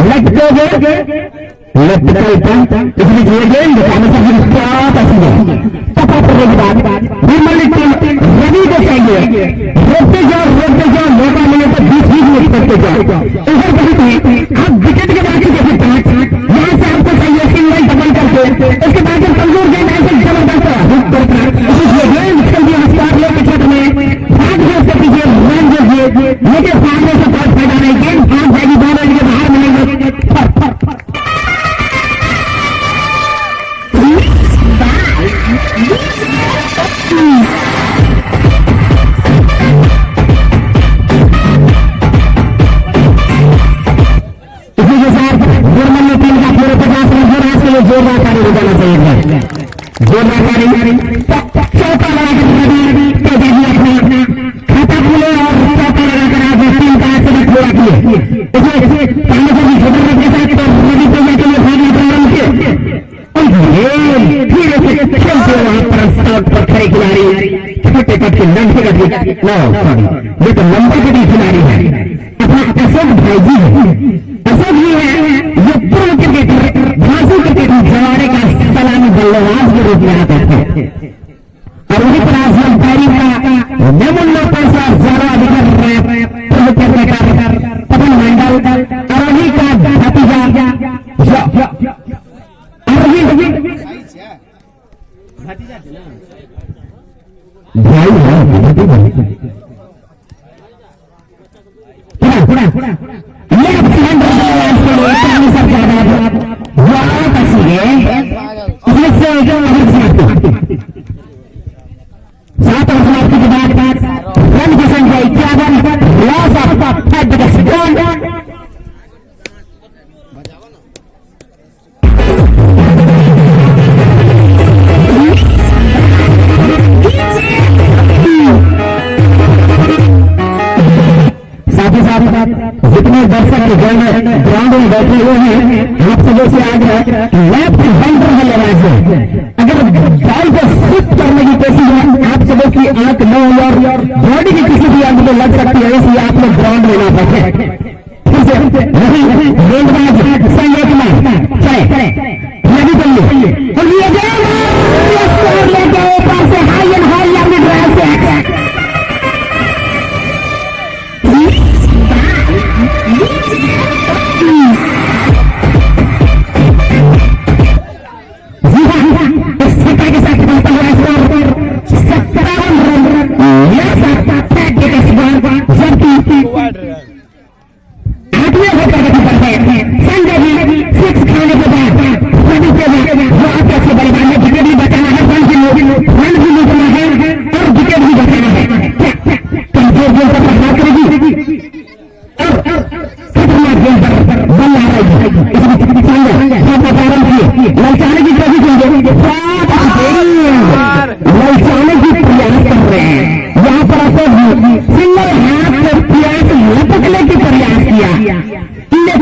लग दोगे इसलिए गेंद बहुत अच्छी है पता करने के बाद निर्मली टीम रवि को चाहिए रोकते जाओ मौका मिले तो 20 मिनट करते जाओ उधर कहीं आप विकेट के बाद जैसे 5 यहाँ से आपको चाहिए सिंगल डबल करके उसके बाद जब कमजोर गेंद ऐसे जबरदस्त गेंद जल्दी हथियार लेके क्षेत्र में भाग गए उसके पीछे रन दीजिए लेकिन सामने से बहुत फायदा नहीं गेंद भाग जाएगी दोनों के बाहर मिलेंगे इसी के साथ निर्मली टीम का पूरे 50 रन के लिए जोरदार कार्य हो जाना चाहिए जोरदार कार्य चौका लगाकर अपना खाता खोले और चौका लगाकर आज टीम का एक्सीडेंट पूरा किए इसलिए कामेश्वर जी छोटे के साथ तो नदी तेजा के लिए भागना प्रारंभ किए फिर खेलते वहां पर स्टॉक पर खड़े खिलाड़ी छोटे कट के लंबे कट ये तो लंबे कटी खिलाड़ी है अपना अशोक भाई जी है अशोक जी है ये पूर्व क्रिकेटर झांसी क्रिकेटर जवाड़े का सलामी बल्लेबाज के रूप में आते थे और उसी तरह से अंपायरिंग का नमूना पैसा ज्यादा अधिकार पूर्व क्रिकेटर पवन मंडल और उन्हीं का भतीजा भाई लेफ्ट हैंड सब ज्यादा वाह कैसी है इसमें से जो सात और समाप्ति के बाद रन की संख्या 51 लॉस ऑफ 5 विकेट्स साथ ही साथ जितने दर्शक ग्राउंड में बैठे हुए हैं आप सबों से आग्रह लेफ्ट हैंडर बल्लेबाज है अगर बॉल को स्विप करने की कोशिश है आप सबों की आंख मुंह और बॉडी की किसी भी अंग में लग सकती है इसलिए आप लोग ग्राउंड में ना बैठे फिर से गेंदबाज संजय कुमार चले यदि बल्ले और ये लेके ऊपर से हाई एंड हाई लंबी ड्राइव से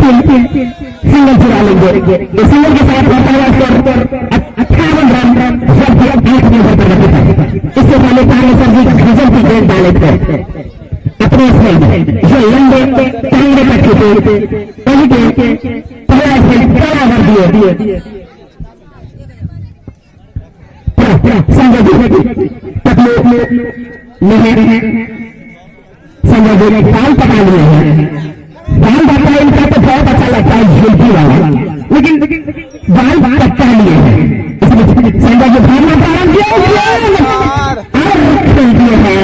सिंगल चुरा लेंगे सिंगल के साथ 58 रन जब 8 में प्रगति पर इससे पहले पहले सब्जी गजब की गेंद डाले थे अपने स्पेल जो लंबे टांगे तक थे वही गेंद पहला स्पेल पहला कर दिए संजय जी नहीं है संजय जी ने बॉल पकड़ लिया है बाल बात इनका तो बहुत अच्छा लगता है झुलकी वाला लेकिन बाल कटका लिए हैं संजय जी भागना प्रारंभ किया और खेल दिए हैं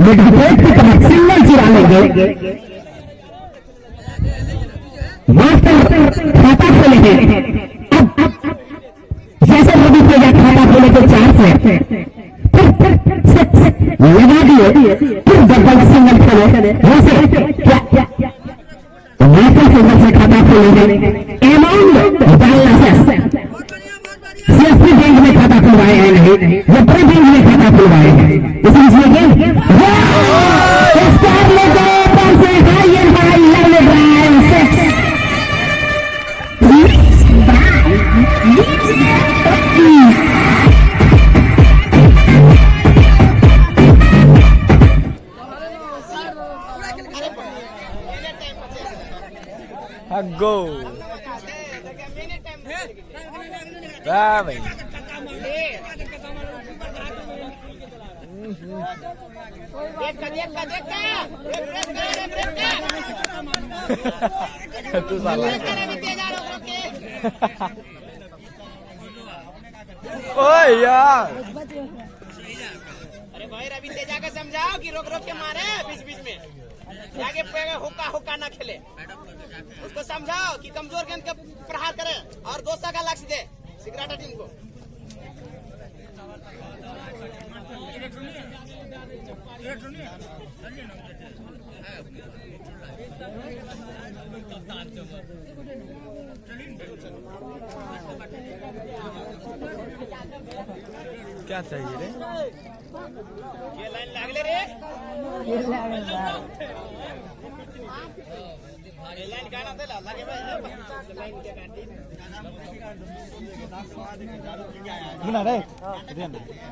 मिडविकेट की तरफ सिंगल चुरा लेंगे मास्टर खाता खोले हैं अब जैसे रवि तेजा खाता खोले तो 4 से लगा दिए फिर डबल सिंगल खेले वैसे क्या मास्टर सिंगल से खाता खोलेंगे अमाउंट डालना से सीएसपी बैंक में खाता खुलवाए हैं नहीं रबरी बैंक में खाता खुलवाए हैं इसलिए स्टार लेकर ऊपर से high and high love drive 6 go वाह भाई तू साला ओए यार अरे भाई रवि तेजा को समझाओ कि रोक रोक के मारे बीच बीच में आगे पेगे हुक्का हुक्का ना खेले उसको समझाओ कि कमजोर गेंद का प्रहार करे और 200 का लक्ष्य दे सिगरेटा टीम को क्या चाहिए रे ये लाइन लागले रे ये लाइन गाना दे लागे भाई लाइन के काटी मुना रे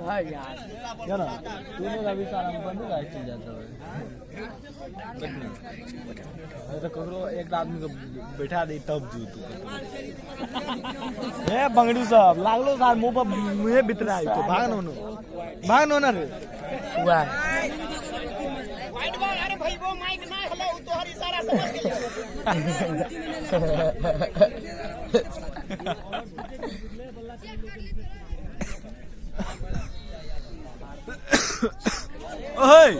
हां यार ना तूने अभी सारा बंद का चीज जाता है तो ककरो एक आदमी को बैठा दे तब जू तू ए बंगड़ू सब लागलो सार मुंह पर मुंह बितरा है तो भाग नो ना रे वाह वाइट बॉल अरे भाई वो माइक ना हलो तो हर इशारा समझ के ओए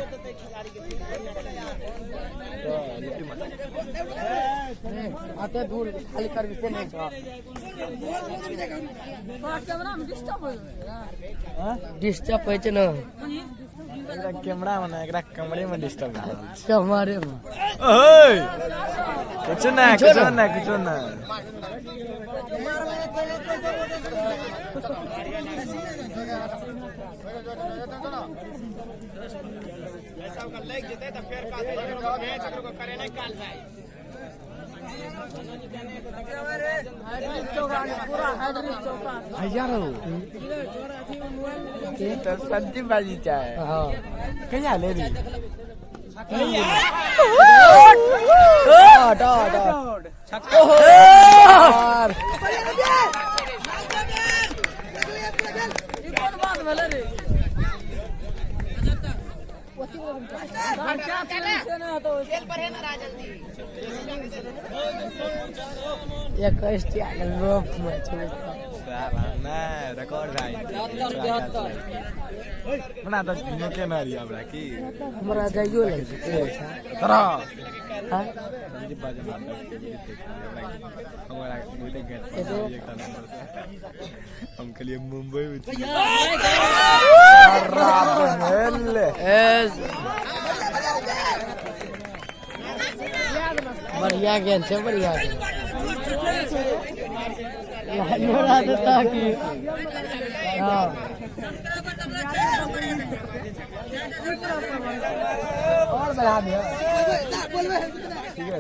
ते दूर खाली कर भी नहीं छ कैमरा में डिस्टर्ब होय छै ना एकरा कैमरा में एकरा कमरे में डिस्टर्ब कर रहल छै हमारे में ओए कुछ ना ऐसा का लग जेते त फेर का मैच अगर को करे नहीं काल जाए यार तो संती बाजी चाहे हां कहिया ले री खेल पर है ना राजन जी एक स्टिया रोप में छै ना रिकॉर्ड भाई मना तो नो के मारी हमरा की हमरा जाइयो ले छै तरा हां जी बाजे मार हमरा बोले गए हम के लिए मुंबई में बढ़िया गेंद छै बढ़िया नोरा देता कि हां और बढ़ा दिया ठीक है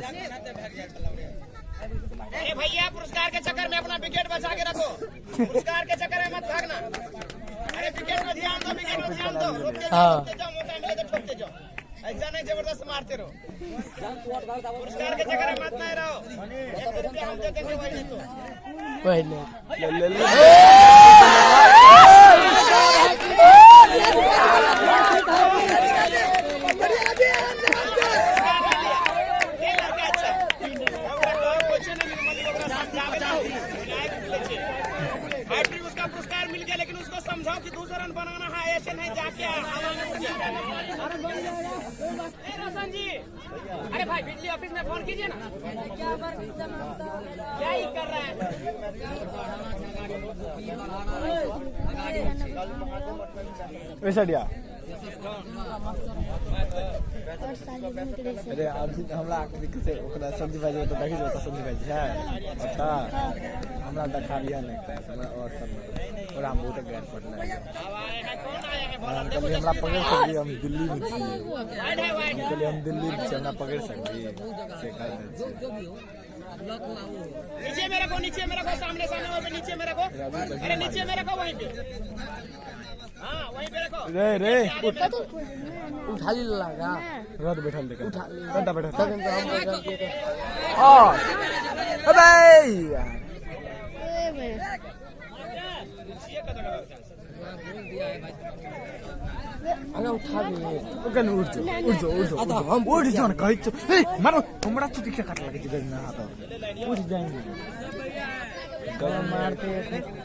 अरे भैया पुरस्कार के चक्कर में अपना विकेट बचा के रखो पुरस्कार के चक्कर में मत भागना अरे विकेट में ध्यान दो हां जाओ मोटा मिले तो ठोकते जाओ ऐसा नहीं जबरदस्त मारते रहो पुरस्कार के चक्कर में मत नहीं रहो 1 रुपया हम दे देंगे वही तो पहले उसका पुरस्कार मिल गया लेकिन उसको समझाओ कि दूसरा रन बनाना है ऐसे नहीं जाके रोशन जी अरे भाई बिजली ऑफिस में फोन कीजिए ना क्या ही कर रहा है वैसा दिया अरे हमरा से ओकरा सब्जी भाजी तो देखि जो सब्जी भाजी है अच्छा हमरा देखा लिया नहीं हमरा और सब और हम बहुत गैर पड़ना है हमरा पकड़ सकती हम दिल्ली में छी चलिए हम दिल्ली में छी हमरा पकड़ सकती से कर दे नीचे मेरे को सामने वहीं पे नीचे मेरे को अरे नीचे मेरे को वहीं पे हाँ वहीं पे रखो रे उठा ली लगा रद बैठल देख उठा घंटा बैठल तब हम हां अबे अरे उठा भी ओकन उठ जाओ हम उठ जाओ न कहै छ ए मारो हमरा तो दिखे काट लगे जगह ना हाथ उठ जाएंगे गला मारते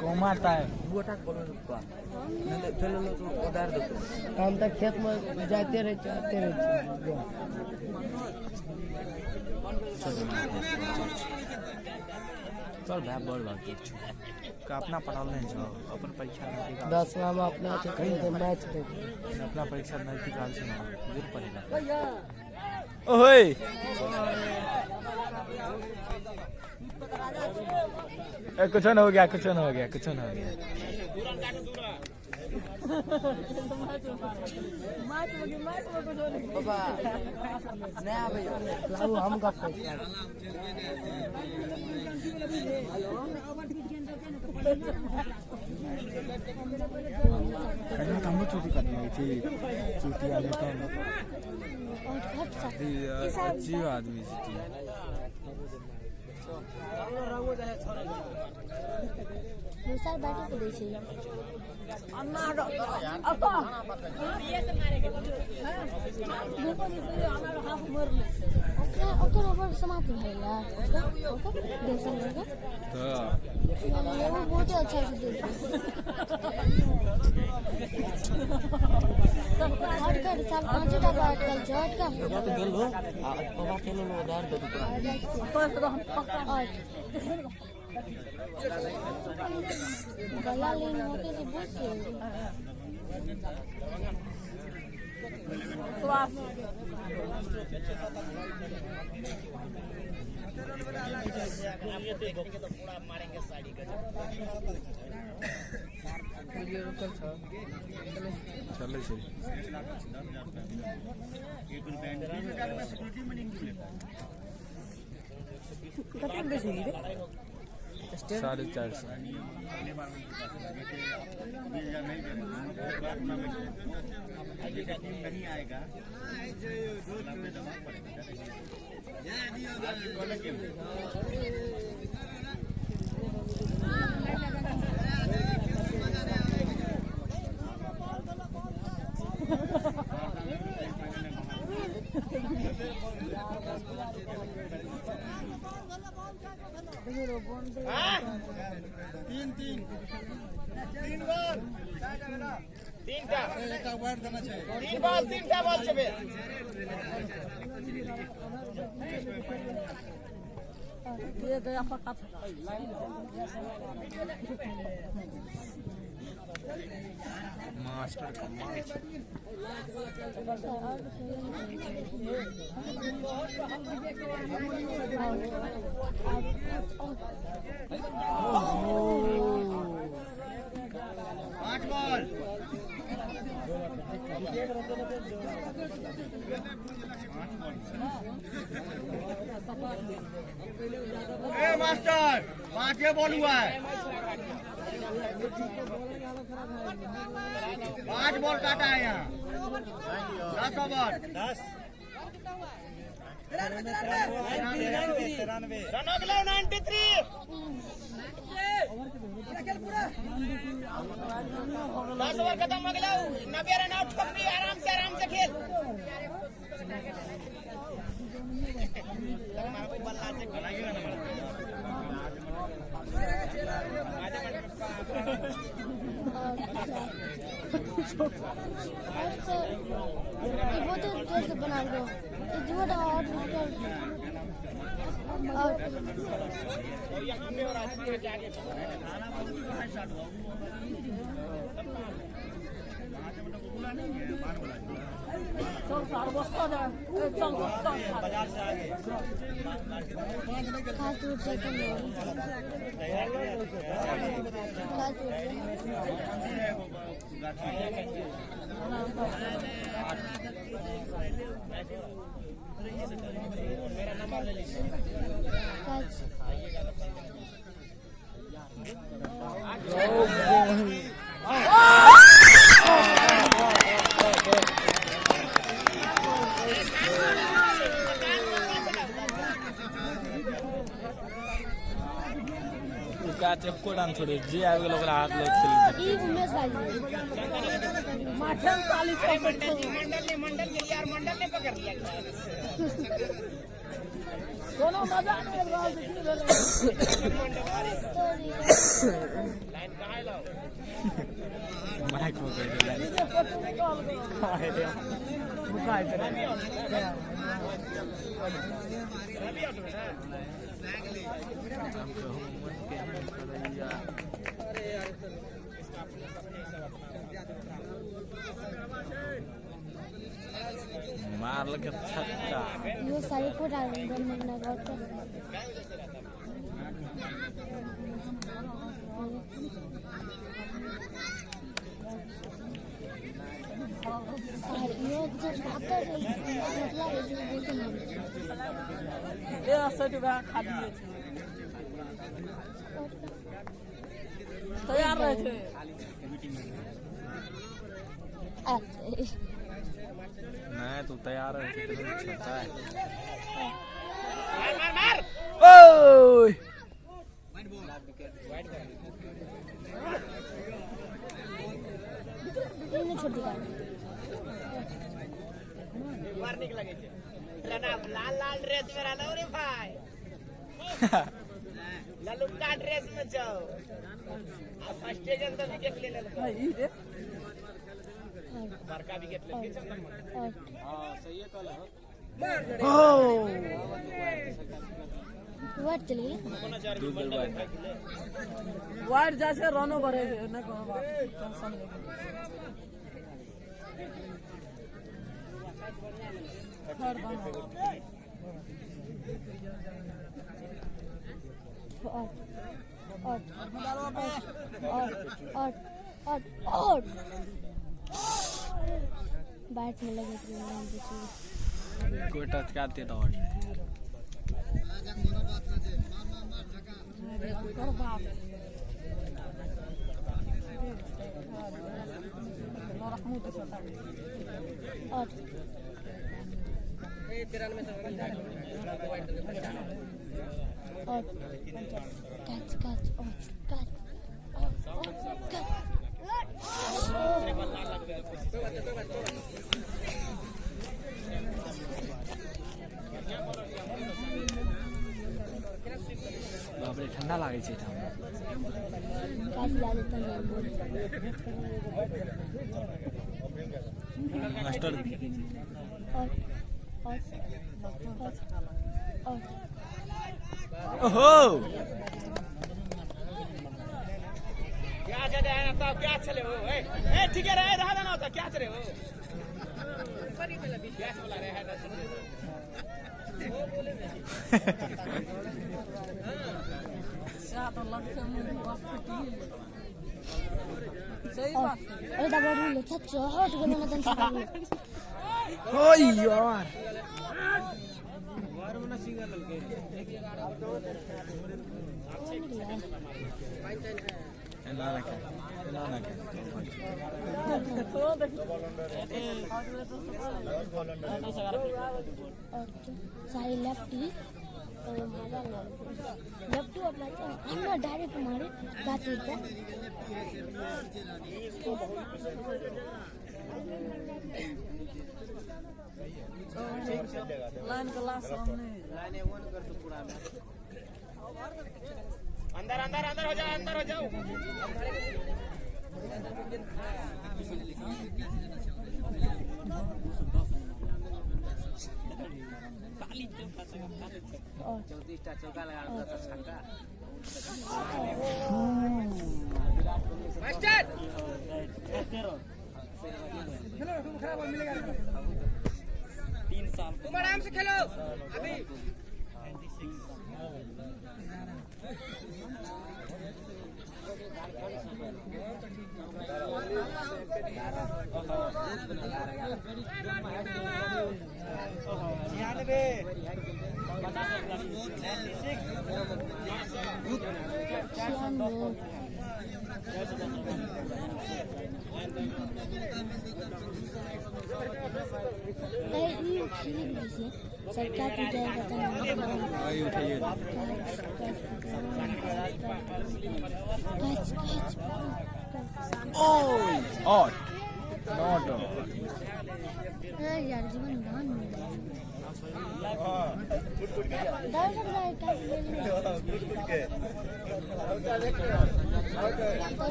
को मारता है बोटा करो नहीं तो चलो लो तो उधार दो हम तक खेत में जाते रहे चल भाई बड़ बात का अपना पढ़ाल नहीं छ अपन परीक्षा नहीं 10वां में अपना से कहीं तो मैच देखे अपना परीक्षा नहीं निकाल से जरूर पढ़ेगा ओए कुछ न हो गया बाबा नया भैया लाओ हम का पैसा कहीं हम चोटी करनी थी चोटी वाले तो अच्छी आदमी थी सर बैठे को दै छै अन्ना अपा ये से मारेगा ओकर ऊपर समाप्त भइला ओकर देसन लगा वो बहुत अच्छा से देख हट कर साल 5टा बात कल हट कर तो गेल हो बाबा के लो उधार दे दो गला लेन होके से बहुत मारेंगे साड़ी का चले से कतक बेसी रे 450 नहीं आएगा तीनटा बॉल छबे ये गया पक्का मास्टर कमाल पांच बॉल मास्टर 5 बॉल हुआ है 5 बॉल काटा है यहाँ 10 ओवर 10 रन अगला 93 10 ओवर खत्म हो गया 90 रन आउट ठोक भी आराम से खेल बल्ला से बनाइएगा ना बहुत देर से बना लो झूठ और यहाँ पे और आज के आगे मेरा नंबर ले लीजिए चक्को डान छोड़े जे आ गेल ओकरा हाथ लग खेल ई उमेश भाई माठन ताली मंडल के यार मंडल ने पकड़ लिया कोनो मजा नहीं रहा लाइन कहां लाओ माइक हो गई बुकाई मार लगे छक्का ये सारी को डालेंगे महीना का ये जो भागकर मतलब है जो बोलते हैं ये असर का खाली है तैयार रहे थे नहीं तू तैयार है छक्का है मार ओए छोटी मार निकला गई लाल लाल ड्रेस में रहना रे भाई ललुका ड्रेस में जाओ अब फर्स्ट जन तो विकेट ले ले बड़का विकेट ले हां सही है कल वाट चली गई वाइट जैसे रनो भरे न कोनो बात टेंशन नहीं हर और बैट में लगे कोई टच करते तो और कर बाप नरकमु तो सता और कैच बाप रे ठंडा लागे छै ठाम कैच ला देता है बोल मास्टर और ओहो क्या चले है ना क्या चले हो ए ठीक है रहा ना तो क्या चले हो क्या बोला रहे है ना सा तो लगते हैं हॉस्पिटल सही बात अरे दबा लो सच हट गया ना तन ओय यार सारी लेफ्टी लेफ्टी अपना डायरेक्ट मारे बात होता लाइन का लास्ट सामने अंदर अंदर अंदर हो जाओ चौका लगा मास्टर तुम आराम से खेलो अभी सरकार की जाएगा और नॉट यार जीवन दान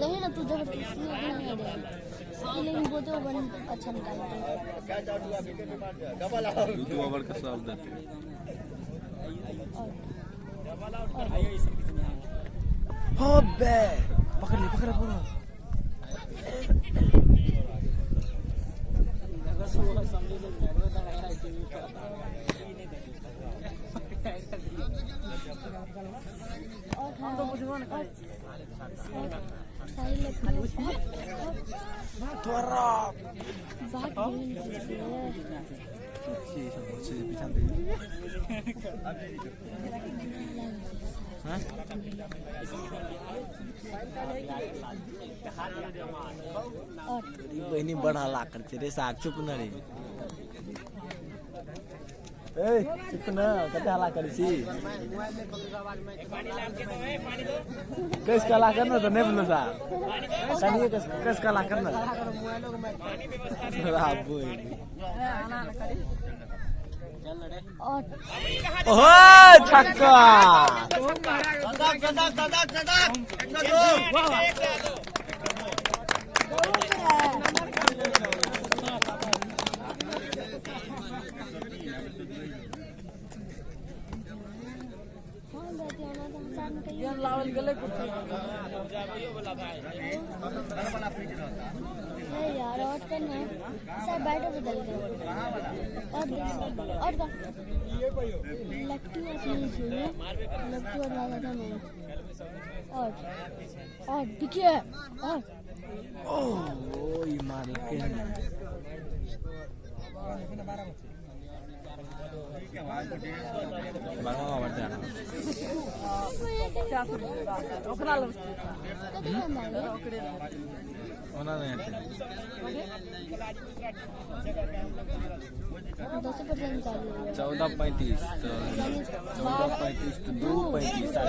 नहीं ना तू जबरदस्ती लेकिन वो तो अच्छा निकालते दो ओवर का साफ देते हो बे पकड़ ले पूरा हम तो बुझवान करे सारी थोड़ा बात बहनी बड़ा ला करते रे साग चुप न रे ए चुप ना कते हल्ला करै छी कैस कला करना तो नहीं बोलो सा कनिए कैस कला करना और ओहो छक्का ये लावल गले कुछ यार और करना है सर बैटर बदल गए और का लट्टू अपनी चाहिए लट्टू और वाला था मैं और देखिए और ओ ये मार के बांगा बढ़ता है क्या ओकरा लो कते कम है ओना नहीं 10% निकाल लो 14:35 तो 14:35 तो 2:35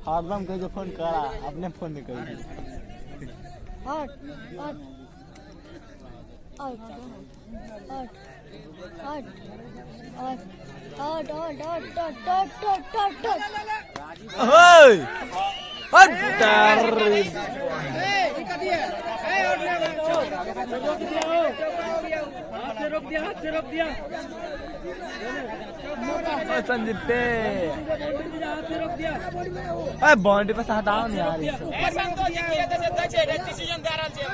हरदम कह जो फोन करा अपने फोन नहीं करी और ओए हटर हाथ से रोक दिया संजीव पे हाथ से रोक दिया अरे बाउंड्री पे हटाओ नहीं यार डिसीजन दे रहल छै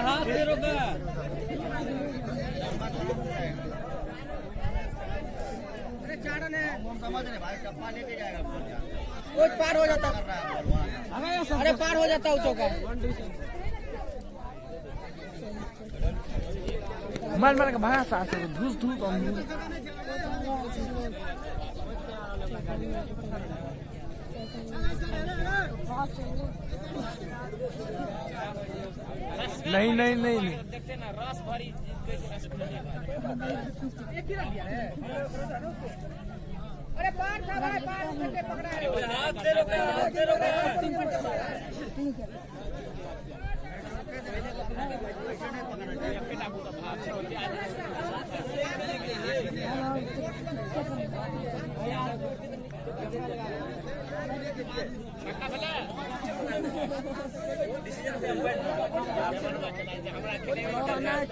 हाथ से रोका कोई पार हो जाता अरे पार हो जाता चौका मार मार के भागा साथ धूस धूस नहीं नहीं नहीं देखते ना रस भरी अरे पार था भाई पार करके पकड़ा है हाथ से रोका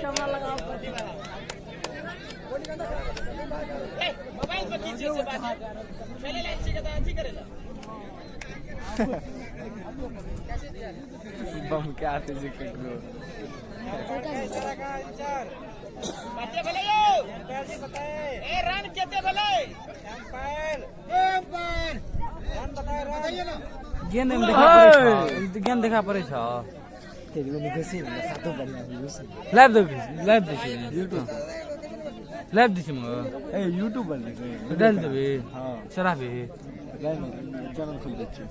चमड़ा लगा मोबाइल पर कीजिए से बात चले ले इसी का अच्छी करेला बम क्या आते जी करो बातें भले यो ए रन केते भले अंपायर रन बताइए ना गेंद में देखा पड़े छ गेंद देखा पड़े छ तेरी वाली कैसी सातो बढ़िया लाइव देखी YouTube लाइव देखी म ए YouTube पर देखे डाल देबे हां चला बे चैनल खोल दे छी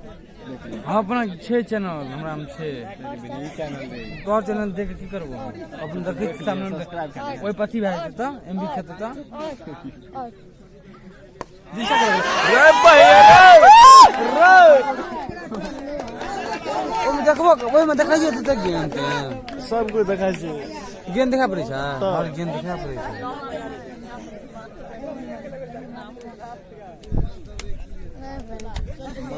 हां अपना 6 चैनल हमरा में 6 ई चैनल दे तोर चैनल देख की करबो अपन देखे सामने सब्सक्राइब कर ओइ पथी भाई त एमबी खेत त दिशा कर रे भाई रे ओमे देखबो ओमे देखाइए त गेंद के सब को देखाइ छै गेंद देखा पड़े छ और गेंद देखा पड़े छ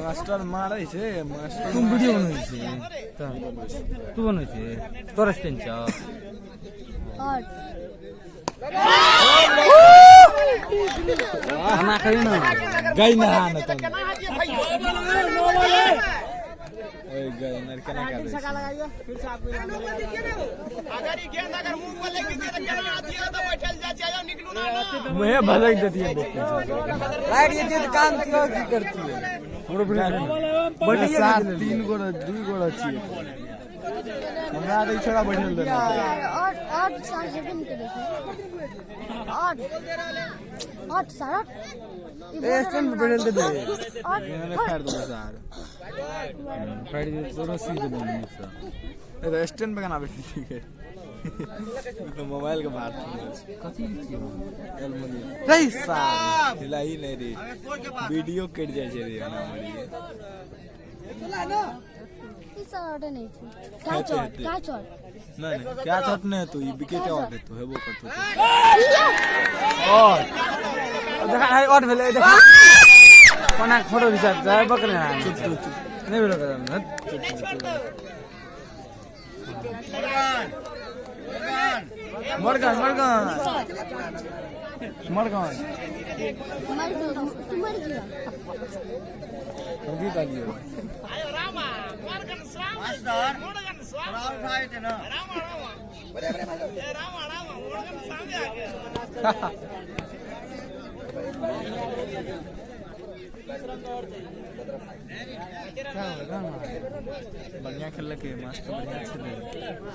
मास्टर मारै छै मास्टर तुम वीडियो बनबै छी त तू बनबै छी तोर स्टैंड छ खाना खाइ न गाय नहा न त ओए गाय नर केना कर अगर ये गेंद अगर मुंह पर लेके दे तो केना आती है तो बैठल जा चाहिए निकलू ना मैं भलक देती है राइट ये चीज काम क्यों की करती है बड़ी बड़ी 3 गोल 2 गोल अच्छी हमरा तो छोड़ा बैठल दे और सारा जगह के देखिए और सारा ए स्टैंड पे बैठल दे और मैंने फाड़ दो यार फाड़ दे तो सीधे बोलने से ए स्टैंड पे कना बैठी ठीक है तो मोबाइल के बात कथी छी एल्युमिनियम रे साहब हिलाई नहीं रे वीडियो कट जाय छे रे ना मरी इस ऑर्डर नहीं थी काचोट नहीं क्या चट नहीं तू ये विकेट और दे तू हेबो कर तू और देखा है और भेले देखा कोना फोटो खिंचा जाय बकरे ना चुप नहीं भेलो कर मरगन मर गया होगी कालियो आयो रामा मारगन स्वामी मोड़गन स्वामी रामा मोड़गन स्वामी आ गया बढ़िया खेल के मस्त बढ़िया खेले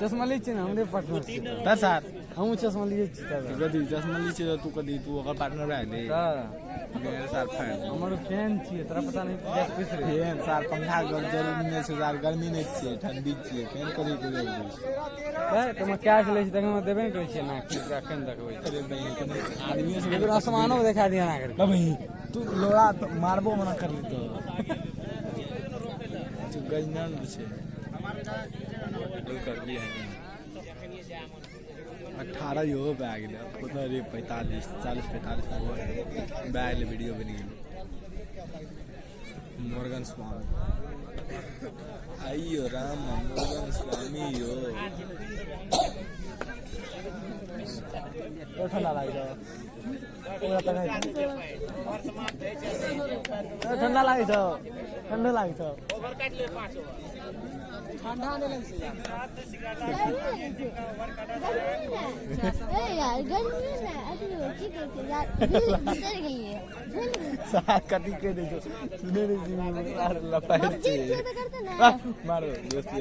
चश्मा ली छी ना हमरे पार्टनर छी त सर हम चश्मा लिए छी त कदी चश्मा ली छी तू कदी तू ओकर पार्टनर रह ले मेरे साथ फैन हमर फैन छी तोरा पता नहीं देख किस रे फैन सर पंखा गल जरूरी नहीं छै यार गर्मी नहीं छै ठंडी छै फैन करी के ले ए तुम क्या चले छी तक हम देबे नहीं करै छी ना कि कखन देखबै अरे भाई आदमी से बिल्कुल आसमानो दिखा दिया ना कर भाई तू लोड़ा मारबो मना कर ली तो गजनन छे कर लिया 18 यो बैग ले पता रे 45 40 45 बैग ले वीडियो बन गई मोर्गन स्वामी आइयो राम मोर्गन स्वामी यो ठंडा लाग जाओ ठंडा लाग जाओ ठंडा लाग जाओ ओवर काट ले 5 ठंडा नहीं लग यार गर्मी में अभी की करते यार बिसर गई है साथ कटी के दे जो सुने रे जी यार लपाट छे मारो दोस्ती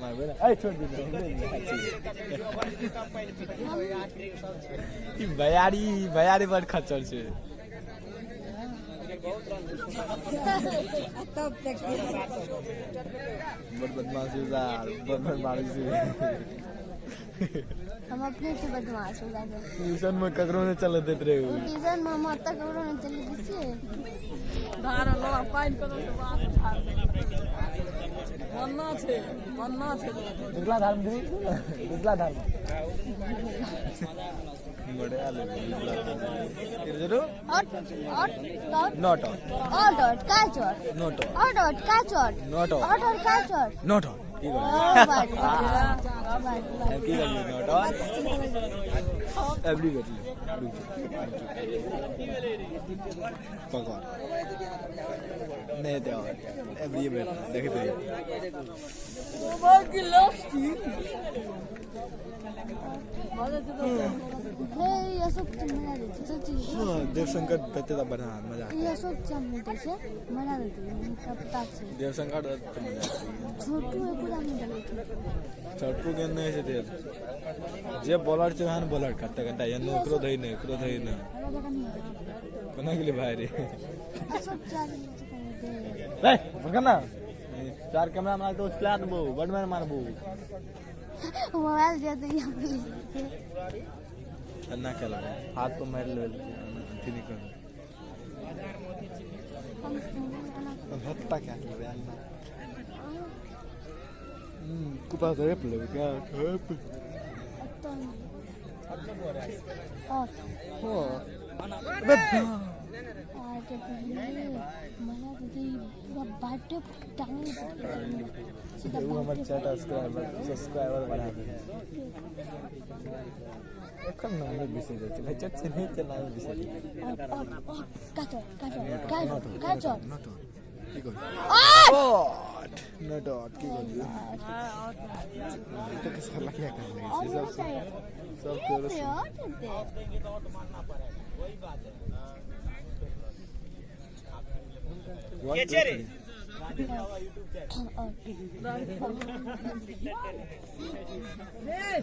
मार बेटा ए छोड़ दे ई भयारी बड़ खच्चर छे तब तक बड़ बदमाश यार बड़ मारी से हम अपने से बदमाश हो जाते ट्यूशन में ककरो ने चले देत रे ट्यूशन में हम तक ककरो नहीं चले दिसे धार लो पाइन को तो बात उठा मन्ना छे दूसरा धर्म दी दूसरा धर्म बड़े आले जरूर नॉट काचोट नॉट काचोट नॉट की ओ बात की नॉट एवरी गट पकड़ नहीं दे एवरी बेट देखते की लस्टी हे अशोक मना देते सच्ची देवशंकर दत्ते दा बना मजा ये अशोक चमटे से मना देते उनका पता है देवशंकर दत्ते मजा छोटू है पूरा में डाले छोटू गेंद नहीं से देव जे बॉलर छे हन बॉलर करते करते यनो क्रोध है नहीं कोना के लिए भाई रे अशोक चार रे पकड़ना चार कैमरा मार तो चला दबो बडमैन मारबो मोबाइल दे दे यहाँ पे अन्ना क्या लगा हाथ तो मार ले ठीक नहीं कर अब हत्ता क्या कर रहा है कुपा तो रेप ले क्या ठप हो बे आके मना देते पूरा बाटे टांग सीधा वो हमारे चैनल सब्सक्राइबर बढ़ा दे এখন নামে বিসে যাচ্ছে ভাই চাচ্ছে নেই চালাও বিসে কাচর কি কর নট কি কর तो किस हल्ला क्या कर रही है सब तेरे से ये चेरे और